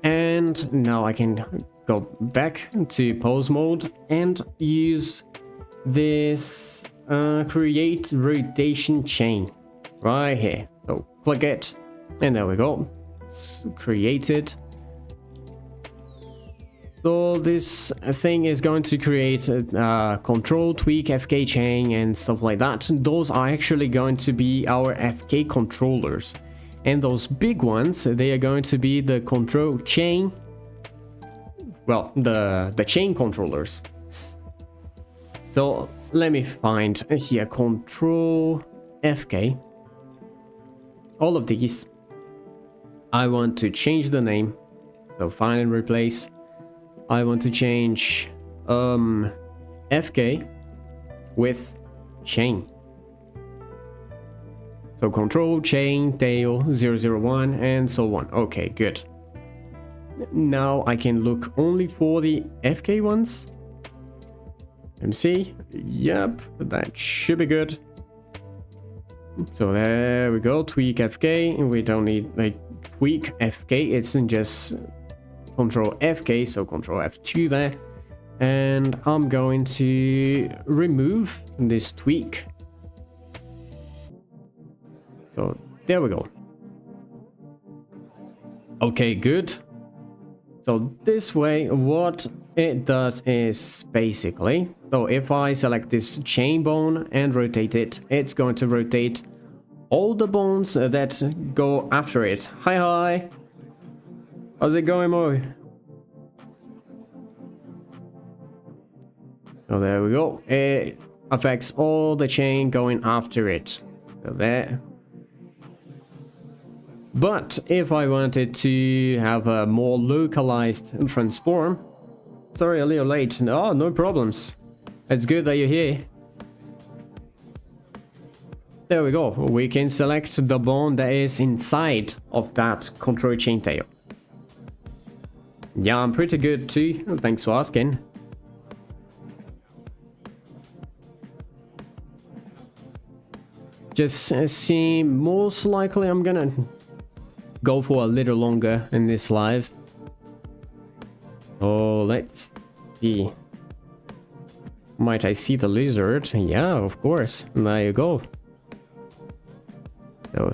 And now I can go back to pose mode and use this create rotation chain right here. So click it, and there we go. Create it. So this thing is going to create a control, tweak, FK chain and stuff like that. Those are actually going to be our FK controllers. And those big ones, they are going to be the control chain. Well, the chain controllers. So let me find here control FK. All of these. I want to change the name. So find and replace. I want to change FK with chain. So control, chain, tail, 001 and so on. Okay, good. Now I can look only for the FK ones. MC. Yep, that should be good. So there we go. Tweak FK. We don't need like tweak FK. It's just Control FK, so Control F2 there. And I'm going to remove this tweak. So there we go. Okay, good. So this way, what it does is basically, so if I select this chain bone and rotate it, it's going to rotate all the bones that go after it. Hi. How's it going, Mo? So there we go. It affects all the chain going after it. So there. But if I wanted to have a more localized transform, sorry, a little late. Oh, no problems. It's good that you're here. There we go. We can select the bone that is inside of that control chain tail. Yeah, I'm pretty good too. Thanks for asking. Just see, most likely I'm gonna go for a little longer in this live. Oh, let's see. Might I see the lizard? Yeah, of course. There you go. So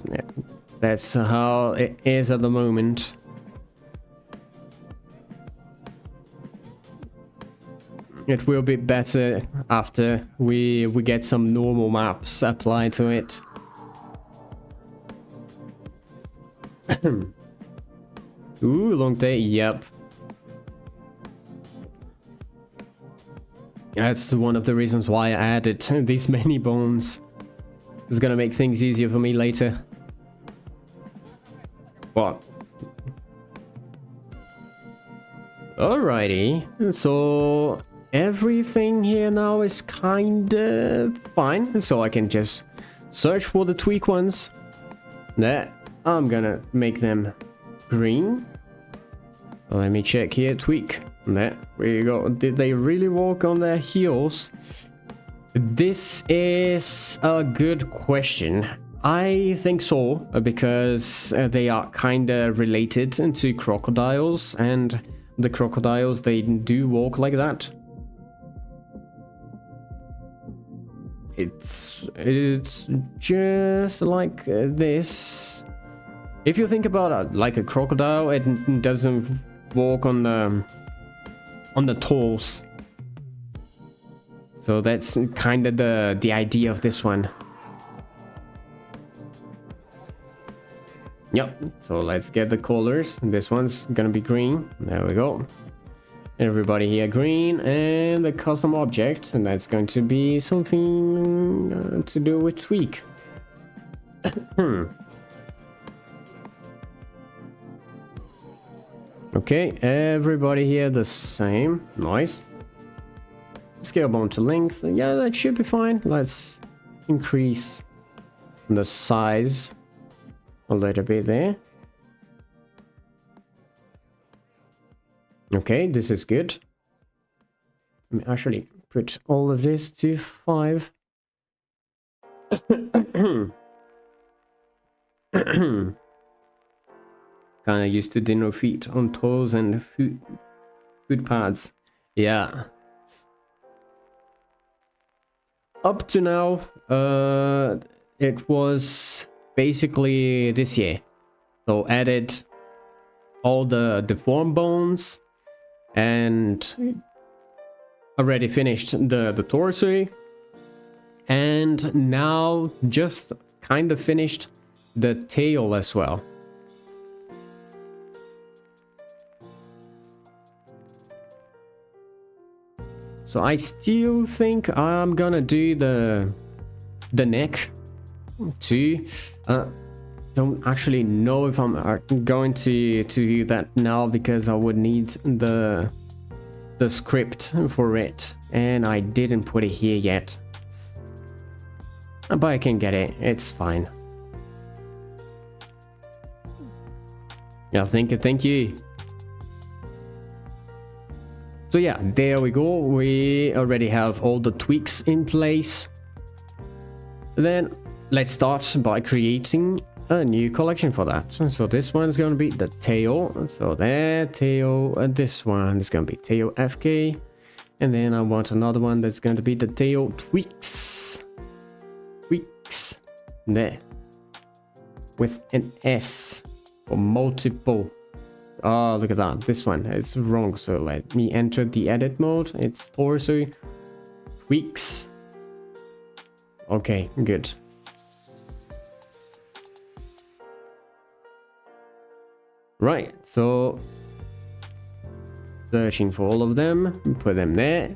that's how it is at the moment. It will be better after we get some normal maps applied to it. Ooh, long day. Yep. That's one of the reasons why I added these many bones. It's gonna make things easier for me later. What? Alrighty. So everything here now is kinda fine. So I can just search for the tweak ones. There. I'm gonna make them green. Let me check here. Tweak. There we go. Did they really walk on their heels? This is a good question. I think so, because they are kinda related to crocodiles, and the crocodiles, they do walk like that. It's just like this. If you think about it, like a crocodile, it doesn't walk on the toes. So that's kind of the idea of this one. Yep. So let's get the colors. This one's gonna be green. There we go. Everybody here green, and the custom object, and that's going to be something to do with tweak. Okay, everybody here the same. Nice. Scale bone to length. Yeah, that should be fine. Let's increase the size a little bit there. Okay, this is good. Let me actually put all of this to 5. Kinda used to dinner feet on toes and foot pads. Yeah. Up to now, it was basically this year. So added all the deformed bones and already finished the torso. And now just kind of finished the tail as well. So I still think I'm gonna do the neck too. Don't actually know if I'm going to do that now, because I would need the script for it, and I didn't put it here yet. But I can get it. It's fine. Yeah, thank you. So yeah, there we go. We already have all the tweaks in place. Then let's start by creating a new collection for that. So this one's going to be the tail. So there, tail. And this one is going to be tail FK. And then I want another one that's going to be the tail tweaks. Tweaks. There. With an S. Or multiple. Oh, look at that. This one is wrong. So let me enter the edit mode. It's torso. Tweaks. Okay, good. Right, so searching for all of them, put them there.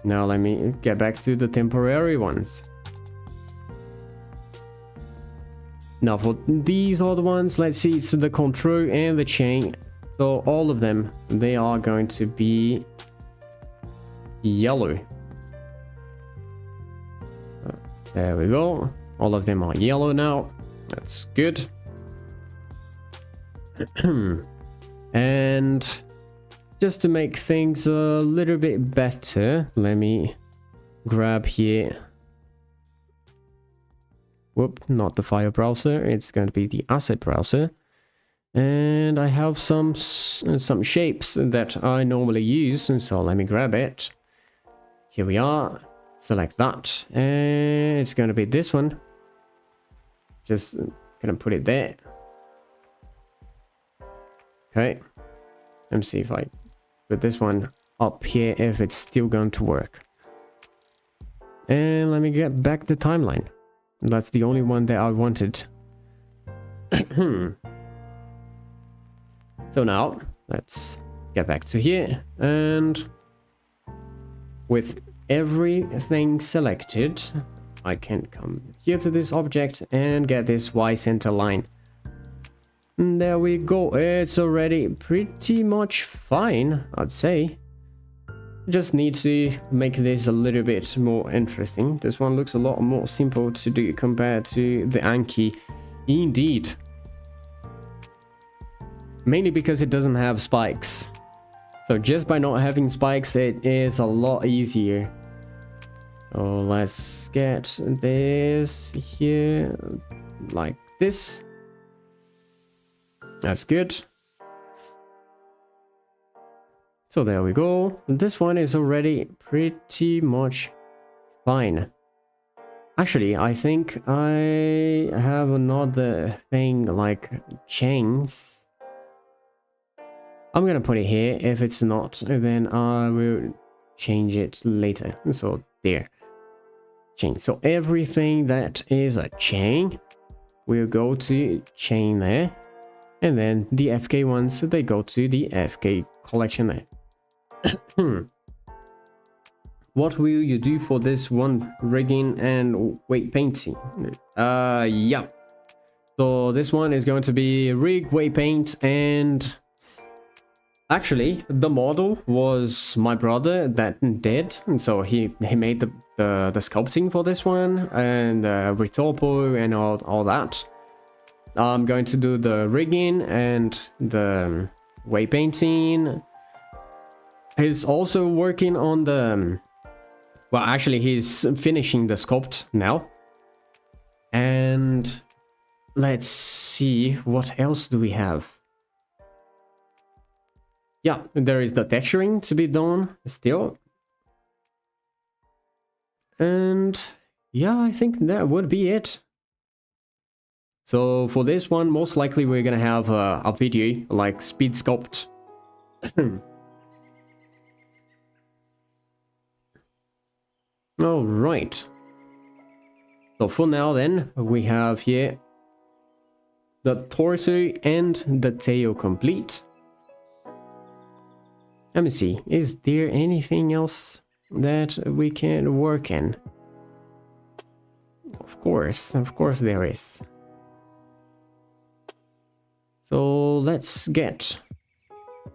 Now let me get back to the temporary ones. Now for these other ones, let's see, it's the control and the chain. So all of them, they are going to be yellow. There we go. All of them are yellow now. That's good. And just to make things a little bit better, let me grab here. Whoop, not the file browser, it's going to be the asset browser. And I have some shapes that I normally use, and so let me grab it. Here we are. Select that, and it's going to be this one. Just gonna put it there. Okay. Let me see if I put this one up here, if it's still going to work. And let me get back the timeline. That's the only one that I wanted. So now, let's get back to here. And with everything selected, I can come here to this object and get this Y center line. And there we go. It's already pretty much fine, I'd say. Just need to make this a little bit more interesting. This one looks a lot more simple to do compared to the Anki. Indeed. Mainly because it doesn't have spikes. So just by not having spikes, it is a lot easier. So let's get this here like this. That's good. So there we go. This one is already pretty much fine. Actually, I think I have another thing like chains. I'm gonna put it here. If it's not, then I will change it later. So there. Chain. So everything that is a chain will go to chain there. And then the FK ones, they go to the FK collection there. What will you do for this one? Rigging and weight painting. Yeah. So this one is going to be rig, weight paint, and actually the model was my brother that did. And so he made the sculpting for this one and retopo and all that. I'm going to do the rigging and the weight painting. He's also working on the... Well, actually, he's finishing the sculpt now. And let's see, what else do we have? Yeah, there is the texturing to be done still. And yeah, I think that would be it. So for this one, most likely we're gonna have a video like speed sculpt. All right. So for now then, we have here the torso and the tail complete. Let me see, is there anything else that we can work in? Of course there is. So let's get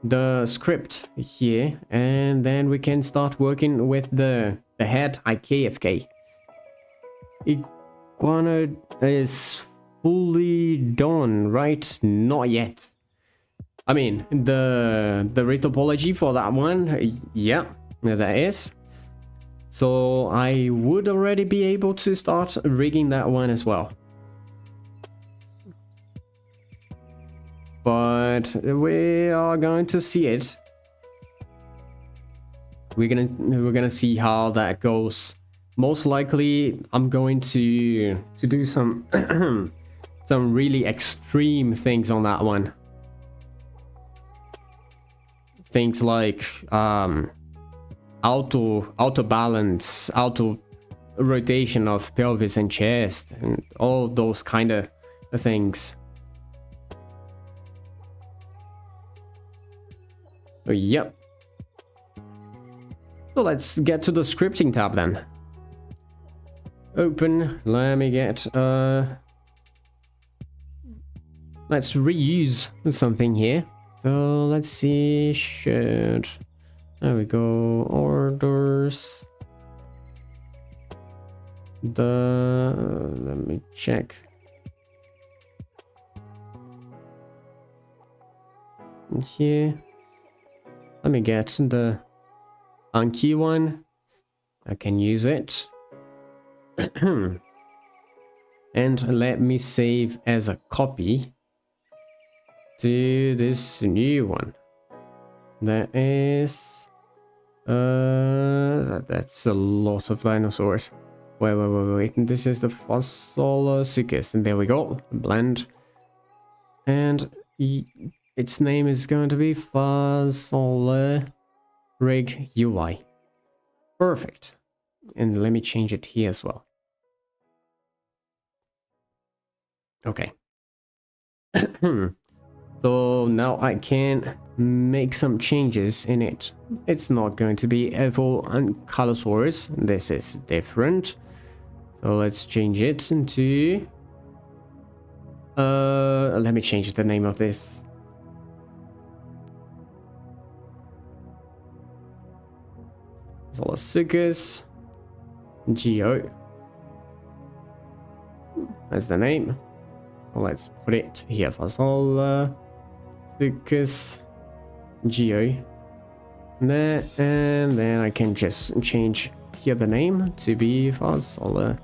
the script here, and then we can start working with the head IKFK. Iguana is fully done, right? Not yet. I mean, the retopology for that one, yeah, that is. So I would already be able to start rigging that one as well. But we are going to see it. We're gonna see how that goes. Most likely, I'm going to do some some really extreme things on that one. Things like auto balance, auto rotation of pelvis and chest, and all those kind of things. So, yep. So let's get to the scripting tab then. Open. Let me get let's reuse something here. So let's see, should, there we go, orders, let me check. here. Let me get the Anki one. I can use it. And let me save as a copy to this new one. That is... that's a lot of dinosaurs. Wait. This is the Fasolasuchus. And there we go. Blend. And its name is going to be Fasolasuchus UI. Perfect. And let me change it here as well. Okay. So now I can make some changes in it. It's not going to be Evo and Calosaurus. This is different. So let's change it into... let me change the name of this. Fasolasuchus Geo. That's the name. Let's put it here. Fasolasuchus Geo. There, and then I can just change here the name to be Fasolasuchus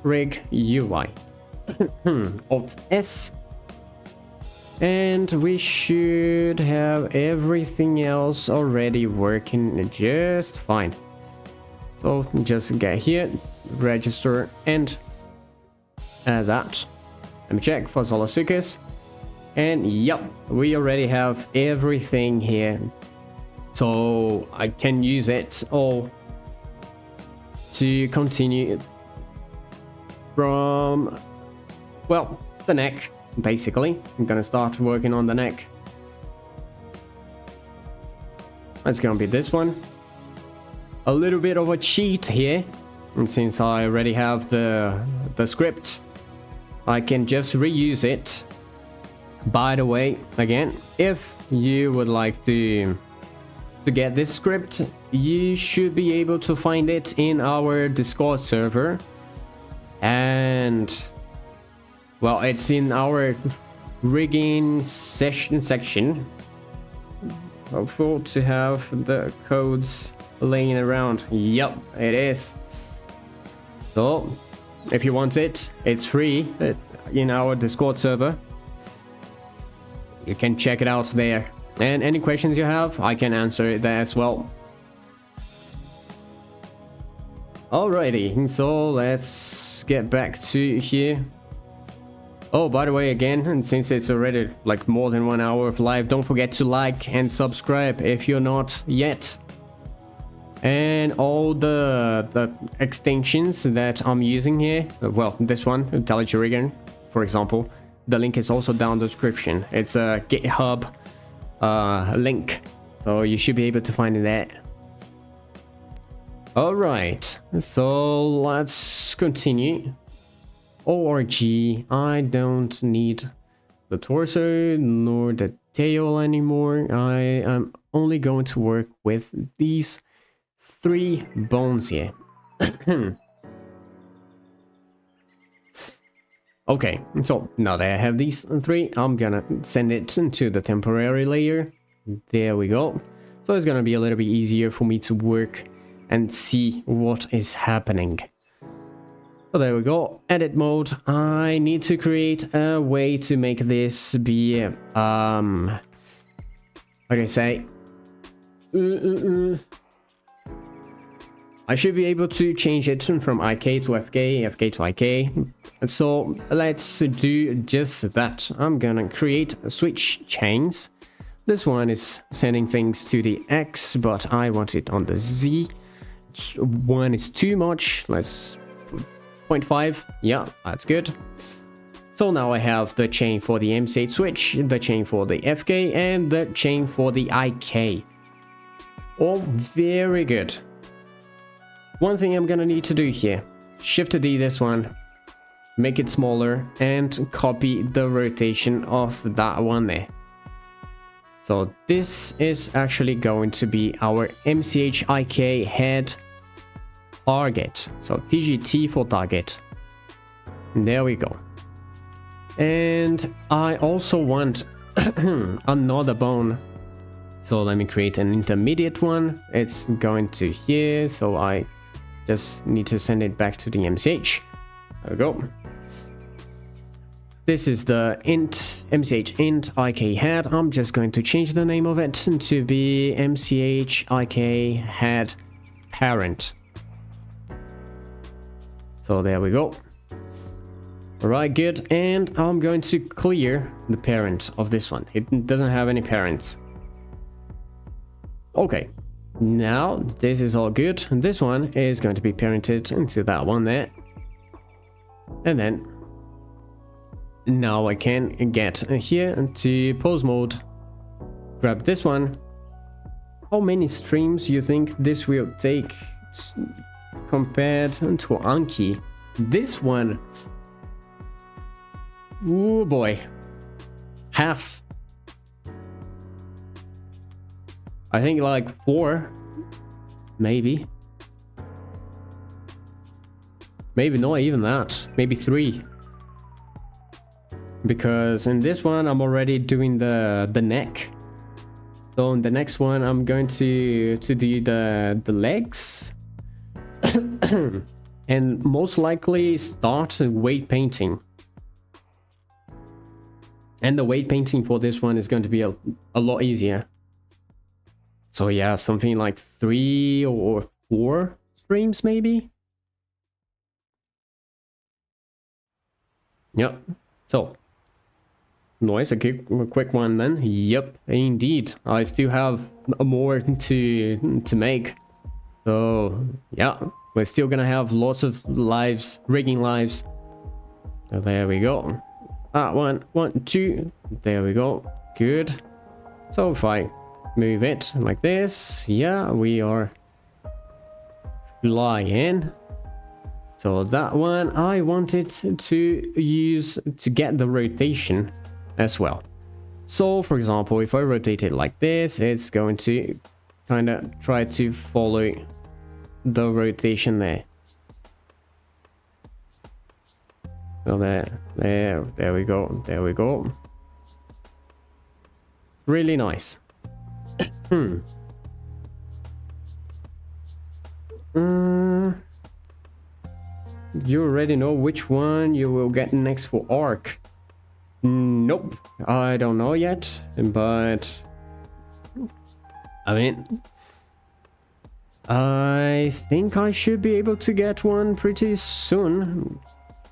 Rig UI. Alt S. And we should have everything else already working just fine. So just get here, register, and add that. Let me check for Fasolasuchus. And yep, we already have everything here. So I can use it all to continue from, well, the neck, basically. I'm gonna start working on the neck. That's gonna be this one. A little bit of a cheat here. And since I already have the script, I can just reuse it. By the way, again, if you would like to get this script, you should be able to find it in our Discord server. And well, it's in our rigging section. Hopeful to have the codes laying around. Yep, it is. So if you want it, it's free in our Discord server. You can check it out there. And any questions you have, I can answer it there as well. Alrighty, so let's get back to here. Oh, by the way, again, and since it's already like more than 1 hour of live, don't forget to like and subscribe if you're not yet. And all the extensions that I'm using here, well, this one, Intelligent Rigging, for example, the link is also down the description. It's a GitHub link, so you should be able to find it there. Alright, so let's continue. ORG, I don't need the torso nor the tail anymore. I am only going to work with these 3 bones here. Okay, so now that I have these 3, I'm gonna send it into the temporary layer. There we go. So it's gonna be a little bit easier for me to work and see what is happening. So there we go, edit mode. I need to create a way to make this be, like I say, I should be able to change it from IK to FK, FK to IK. So let's do just that. I'm gonna create switch chains. This one is sending things to the X, but I want it on the Z. 1 is too much. Let's put 0.5. Yeah, that's good. So now I have the chain for the MC8 switch, the chain for the FK, and the chain for the IK. All very good. One thing I'm gonna need to do here, Shift D this one, make it smaller, and copy the rotation of that one there. So this is actually going to be our MCHIK head target. So TGT for target. There we go. And I also want another bone. So let me create an intermediate one. It's going to here, so I just need to send it back to the MCH. There we go. This is the int mch int ik head. I'm just going to change the name of it to be mch ik head parent. So there we go. Alright, good. And I'm going to clear the parent of this one. It doesn't have any parents. Okay, now this is all good. This one is going to be parented into that one there. And then now I can get here to pause mode, grab this one. How many streams you think this will take compared to Anki? This one, oh boy, half. I think like 4, maybe not even that, maybe 3. Because in this one I'm already doing the neck. So in the next one I'm going to do the legs. And most likely start weight painting. And the weight painting for this one is going to be a lot easier. So yeah, something like 3 or 4 streams maybe. Yep. So nice, a quick one then. Yep, indeed. I still have more to make. So yeah, we're still gonna have lots of lives, rigging lives. So there we go. Ah, 1, 2. There we go. Good. So if I move it like this, yeah, we are flying. So that one I wanted to use to get the rotation as well. So for example, if I rotate it like this, it's going to kind of try to follow the rotation there. So there we go. Really nice. You already know which one you will get next for arc. Nope, I don't know yet, but I mean, I think I should be able to get one pretty soon.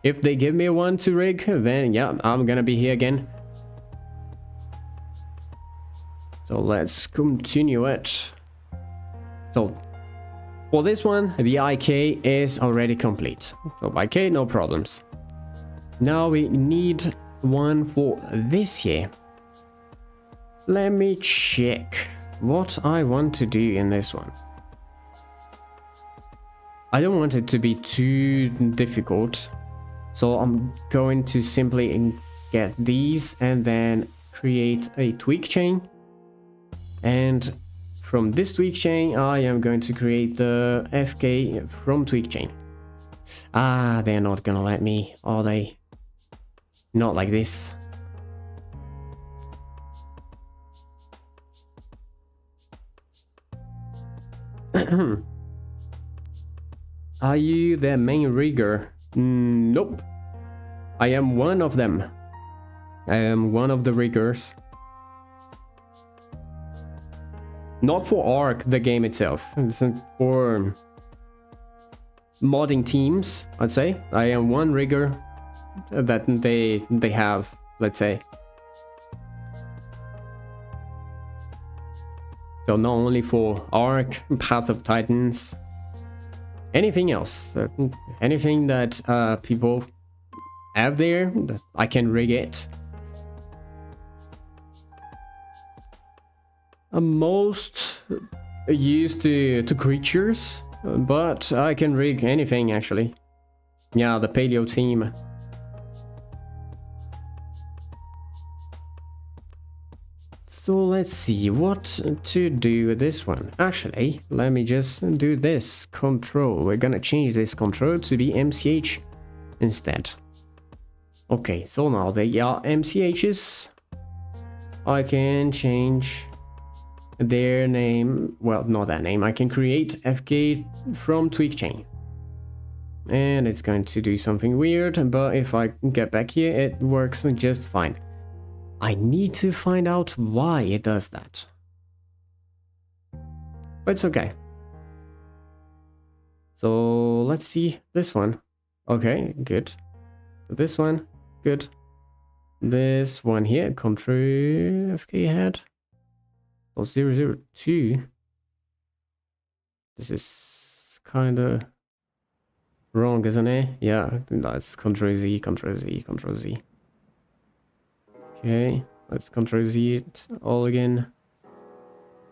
If they give me one to rig, then yeah, I'm gonna be here again. So let's continue it. So for this one, the IK is already complete. So IK, no problems. Now we need one for this here. Let me check what I want to do in this one. I don't want it to be too difficult, so I'm going to simply get these and then create a tweak chain. And from this tweak chain, I am going to create the FK from tweak chain. Ah, they're not gonna let me, are they? Not like this. Are you the main rigger? Nope. I am one of them. I am one of the riggers. Not for Arc, the game itself. It's for modding teams, I'd say. I am one rigger that they have, let's say. So not only for Arc, Path of Titans, anything else, anything that people have there, I can rig it. I'm most used to creatures, but I can rig anything actually. Yeah, the paleo team. So let's see what to do with this one. Actually, let me just do this control. We're gonna change this control to be MCH instead. Okay, so now they are MCHs. I can change their name. Well, not that name. I can create FK from tweak chain. And it's going to do something weird, but if I get back here, it works just fine. I need to find out why it does that. But it's okay. So let's see this one. Okay, good. This one, good. This one here, control FK head. Oh, 002. This is kind of wrong, isn't it? Yeah, that's Ctrl Z, Ctrl Z, Ctrl Z. Okay, let's Ctrl Z it all again.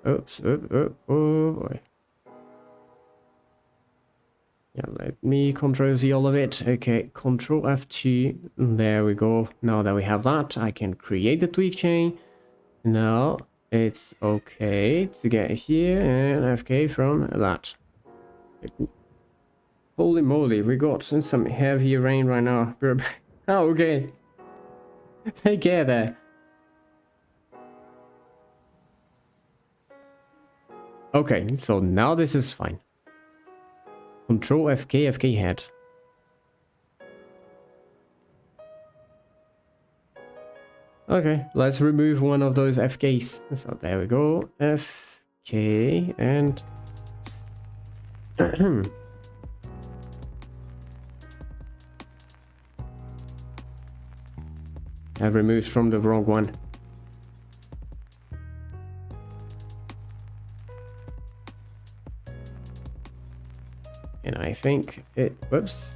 Oops, oh boy. Yeah, let me Ctrl Z all of it. Okay, Ctrl F2. There we go. Now that we have that, I can create the tweak chain. Now it's okay to get here and FK from that. Holy moly, we got some heavy rain right now. Oh, okay. Take care there. Okay, so now this is fine. Control FK, FK head. Okay, let's remove one of those FKs. So there we go. FK and... I've removed from the wrong one. And I think it... Whoops.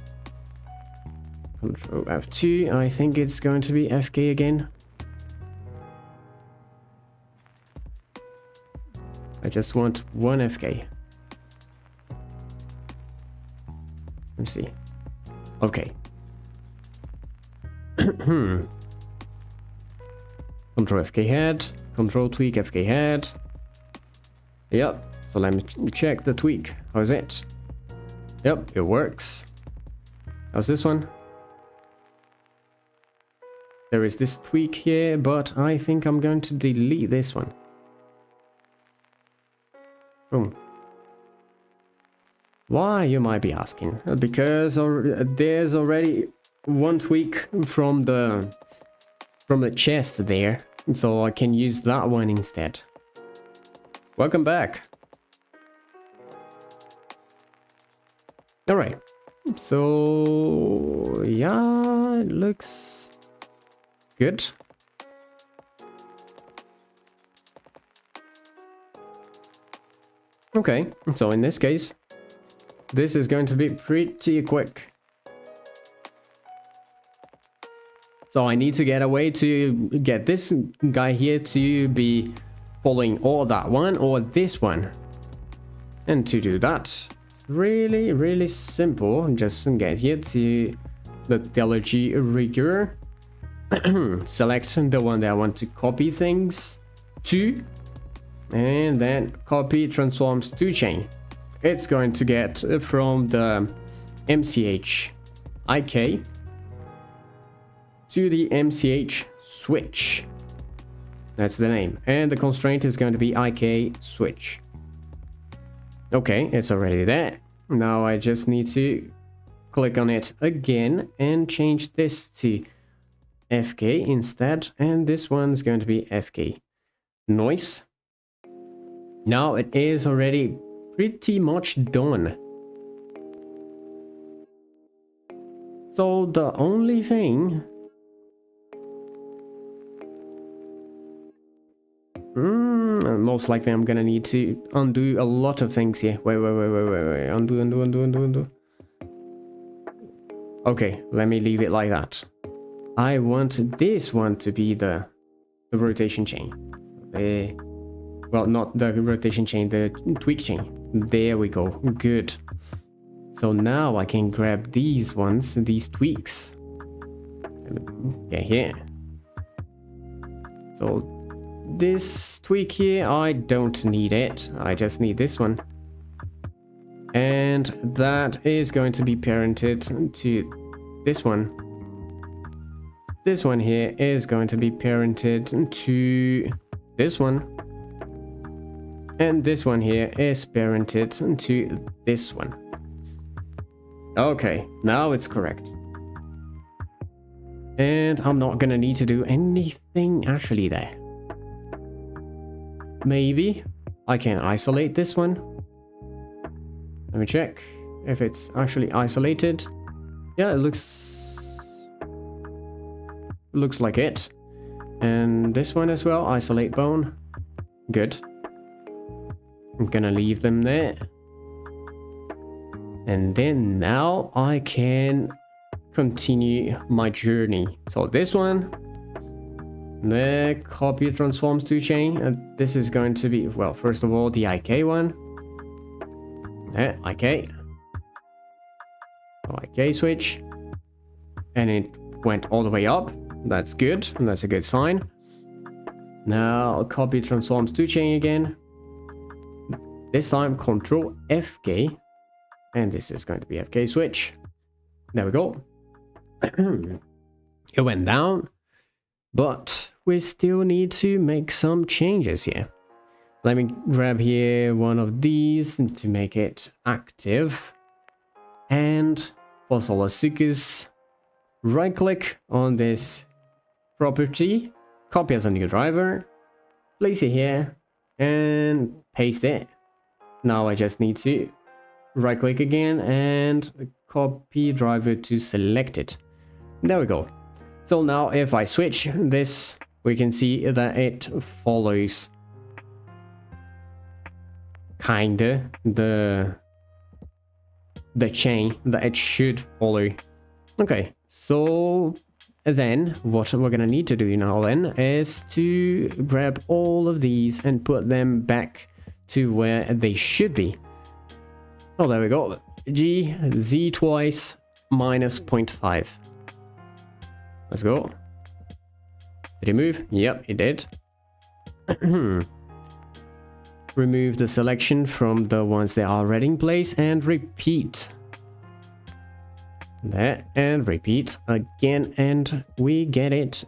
Control F2. I think it's going to be FK again. I just want one FK. Let's see. Okay. Control FK head. Control tweak FK head. Yep. So let me check the tweak. How's it? Yep, it works. How's this one? There is this tweak here, but I think I'm going to delete this one. Boom. Why, you might be asking? Because there's already one tweak from the chest there, so I can use that one instead. Welcome back. All right. So yeah, it looks good. Okay, so in this case, this is going to be pretty quick. So I need to get a way to get this guy here to be following or that one or this one. And to do that, it's really, really simple. Just get here to the theology rigor. Select the one that I want to copy things to. And then copy transforms to chain. It's going to get from the MCH IK to the MCH switch. That's the name. And the constraint is going to be IK switch. Okay, it's already there. Now I just need to click on it again and change this to FK instead. And this one's going to be FK noise. Now it is already pretty much done. So the only thing... most likely I'm gonna need to undo a lot of things here. Wait. Undo. Okay, let me leave it like that. I want this one to be the rotation chain. Well, not the rotation chain, the tweak chain. There we go. Good. So now I can grab these ones, these tweaks. Yeah, here. So this tweak here, I don't need it. I just need this one. And that is going to be parented to this one. this one here is going to be parented to this one. And this one here is parented to this one. Okay, now it's correct. And I'm not gonna need to do anything actually there. Maybe I can isolate this one. Let me check if it's actually isolated. Yeah, it looks like it. And this one as well, isolate bone. Good. I'm gonna leave them there. And then now I can continue my journey. So this one, the copy transforms to chain. And this is going to be, well, first of all, the IK one. IK. IK switch. And it went all the way up. That's good. And that's a good sign. Now copy transforms to chain again. This time Control FK. And this is going to be FK switch. There we go. It went down. But we still need to make some changes here. Let me grab here one of these to make it active. And Fasolasuchus, right click on this property, copy as a new driver, place it here, and paste it. Now I just need to right click again and copy driver to selected. There we go. So now if I switch this, we can see that it follows kinda the chain that it should follow. Okay, so then what we're gonna need to do now then is to grab all of these and put them back to where they should be. Oh, there we go. Z twice minus 0.5. Let's go. Did it move? Yep, it did. Remove the selection from the ones that are already in place and repeat. There, and repeat again, and we get it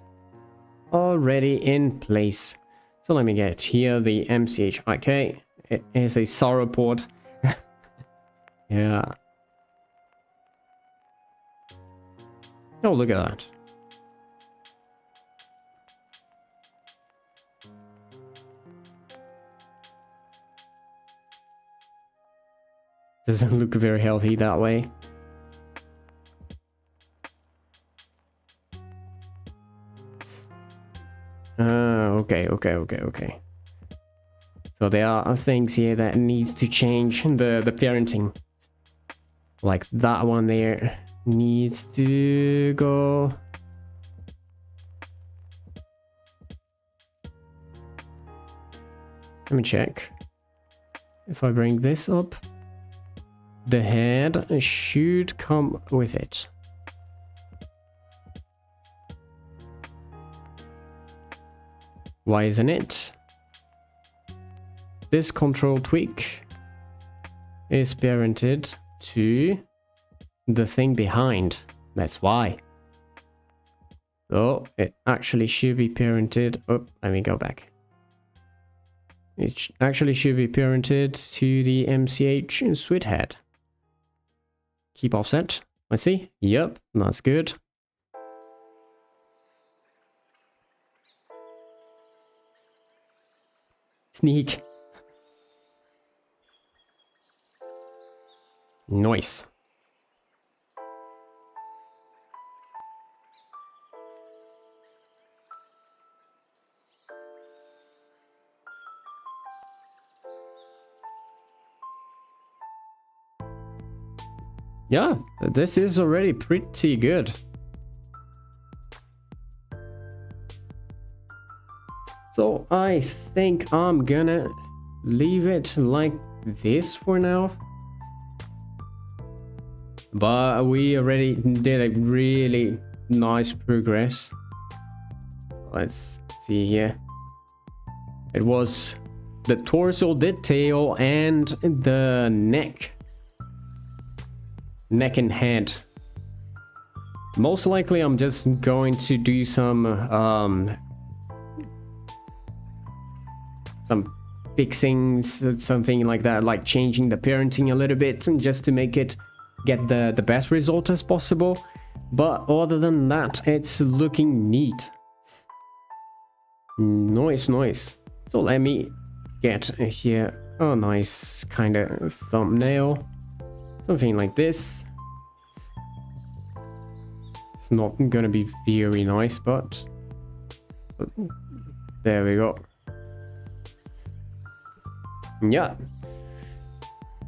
already in place. So let me get here the MCHIK. It is a sorrow port. Yeah. Oh, look at that. Doesn't look very healthy that way. Okay. So there are things here that needs to change the parenting. Like that one there needs to go. Let me check. If I bring this up, the head should come with it. Why isn't it? This control tweak is parented to the thing behind. That's why. So it actually should be parented. Oh, let me go back. It actually should be parented to the MCH switch head. Keep offset. Let's see. Yep, that's good. Sneak. Nice. Yeah, this is already pretty good. So I think I'm gonna leave it like this for now. But we already did a really nice progress. Let's see here. It was the torso, the tail, and the neck. Neck and head. Most likely I'm just going to do some fixings, something like that, like changing the parenting a little bit, and just to make it get the best result as possible. But other than that, it's looking neat. Nice. So let me get here a nice kind of thumbnail, something like this. It's not gonna be very nice, but there we go. Yeah.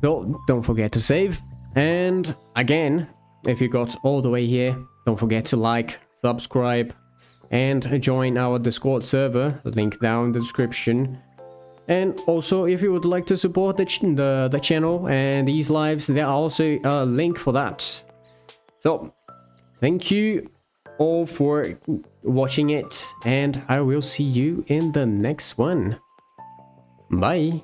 So don't forget to save. And again, if you got all the way here, don't forget to like, subscribe, and join our Discord server, link down in the description. And also, if you would like to support the channel and these lives, there are also a link for that. So, thank you all for watching it, and I will see you in the next one. Bye!